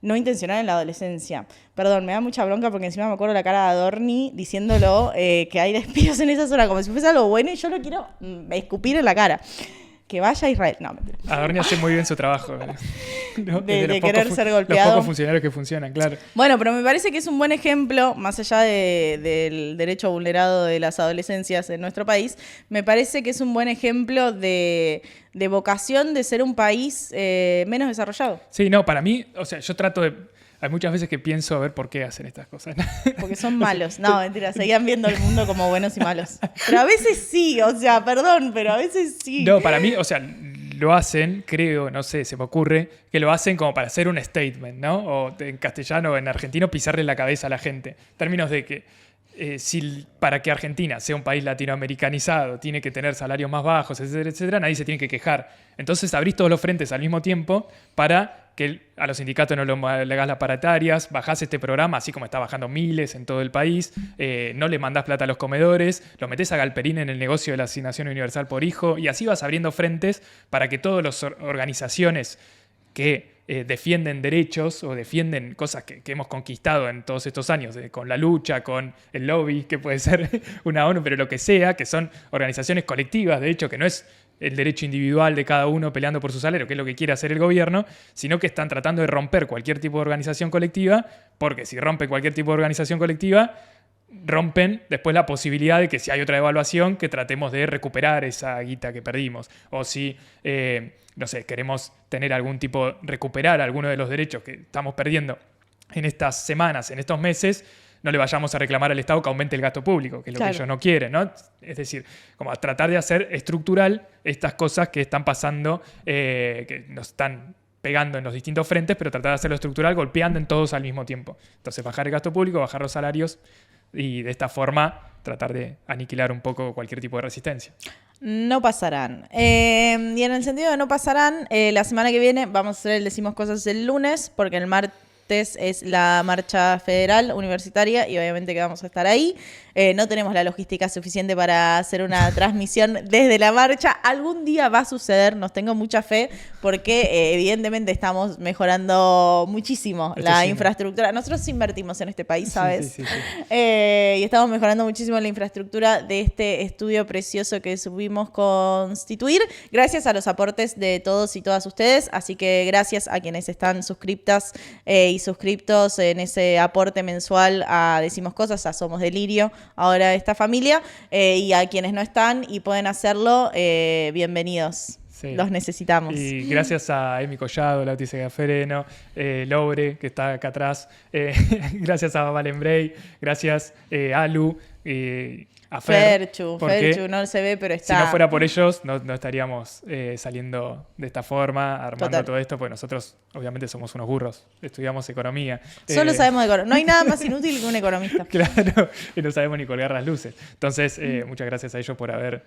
no intencional en la adolescencia. Perdón, me da mucha bronca porque encima me acuerdo la cara de Adorni diciéndolo que hay despidos en esa zona, como si fuese algo bueno y yo lo quiero escupir en la cara. que vaya a Israel. No, mentira. Adorni hace muy bien su trabajo. ¿No? De querer ser golpeado. Los pocos funcionarios que funcionan, claro. Bueno, pero me parece que es un buen ejemplo, más allá del derecho vulnerado de las adolescencias en nuestro país, me parece que es un buen ejemplo de vocación de ser un país menos desarrollado. Sí, no, para mí, o sea, yo trato de... Hay muchas veces que pienso a ver por qué hacen estas cosas. Porque son malos. No, mentira, seguían viendo el mundo como buenos y malos. Pero a veces sí, o sea, perdón, pero a veces sí. No, para mí, o sea, lo hacen, creo, no sé, se me ocurre, que lo hacen como para hacer un statement, ¿no? O en castellano o en argentino, pisarle la cabeza a la gente. En términos de que si para que Argentina sea un país latinoamericanizado tiene que tener salarios más bajos, etcétera, etcétera, nadie se tiene que quejar. Entonces abrís todos los frentes al mismo tiempo para que a los sindicatos no le hagas las paritarias, bajás este programa, así como está bajando miles en todo el país, no le mandás plata a los comedores, lo metés a Galperín en el negocio de la asignación universal por hijo, y así vas abriendo frentes para que todas las organizaciones que defienden derechos o defienden cosas que hemos conquistado en todos estos años, con la lucha, con el lobby, que puede ser una ONU, pero lo que sea, que son organizaciones colectivas, de hecho, que no es el derecho individual de cada uno peleando por su salario, que es lo que quiere hacer el gobierno, sino que están tratando de romper cualquier tipo de organización colectiva, porque si rompen cualquier tipo de organización colectiva, rompen después la posibilidad de que si hay otra devaluación, que tratemos de recuperar esa guita que perdimos. O si, no sé, queremos tener algún tipo, recuperar alguno de los derechos que estamos perdiendo en estas semanas, en estos meses, no le vayamos a reclamar al Estado que aumente el gasto público, que es lo que ellos no quieren, ¿no? Es decir, como a tratar de hacer estructural estas cosas que están pasando, que nos están pegando en los distintos frentes, pero tratar de hacerlo estructural golpeando en todos al mismo tiempo. Entonces, bajar el gasto público, bajar los salarios y de esta forma tratar de aniquilar un poco cualquier tipo de resistencia. No pasarán. Y en el sentido de no pasarán, la semana que viene vamos a hacer el Decimos Cosas el lunes, porque el martes es la marcha federal universitaria y obviamente que vamos a estar ahí. No tenemos la logística suficiente para hacer una transmisión desde la marcha. Algún día va a suceder, nos tengo mucha fe, porque evidentemente estamos mejorando muchísimo la infraestructura. Nosotros invertimos en este país, ¿sabes? Sí. Y estamos mejorando muchísimo la infraestructura de este estudio precioso que subimos constituir, gracias a los aportes de todos y todas ustedes. Así que gracias a quienes están suscriptas y suscriptos en ese aporte mensual a Decimos Cosas, a Somos Delirio, ahora esta familia, y a quienes no están y pueden hacerlo, bienvenidos. Sí. Los necesitamos. Y gracias a Emi Collado, Lauti Segafereno, Lobre, que está acá atrás, gracias a Valen Bray, gracias a Alu, a Ferchu, no se ve, pero está. Si no fuera por ellos, no estaríamos saliendo de esta forma, armando todo esto, porque nosotros obviamente somos unos burros, estudiamos economía. Solo sabemos de economía. No hay nada más inútil que un economista. Claro, y no sabemos ni colgar las luces. Entonces, muchas gracias a ellos por haber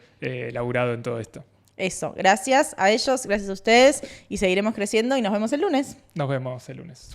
laburado en todo esto. Eso, gracias a ellos, gracias a ustedes, y seguiremos creciendo y nos vemos el lunes. Nos vemos el lunes.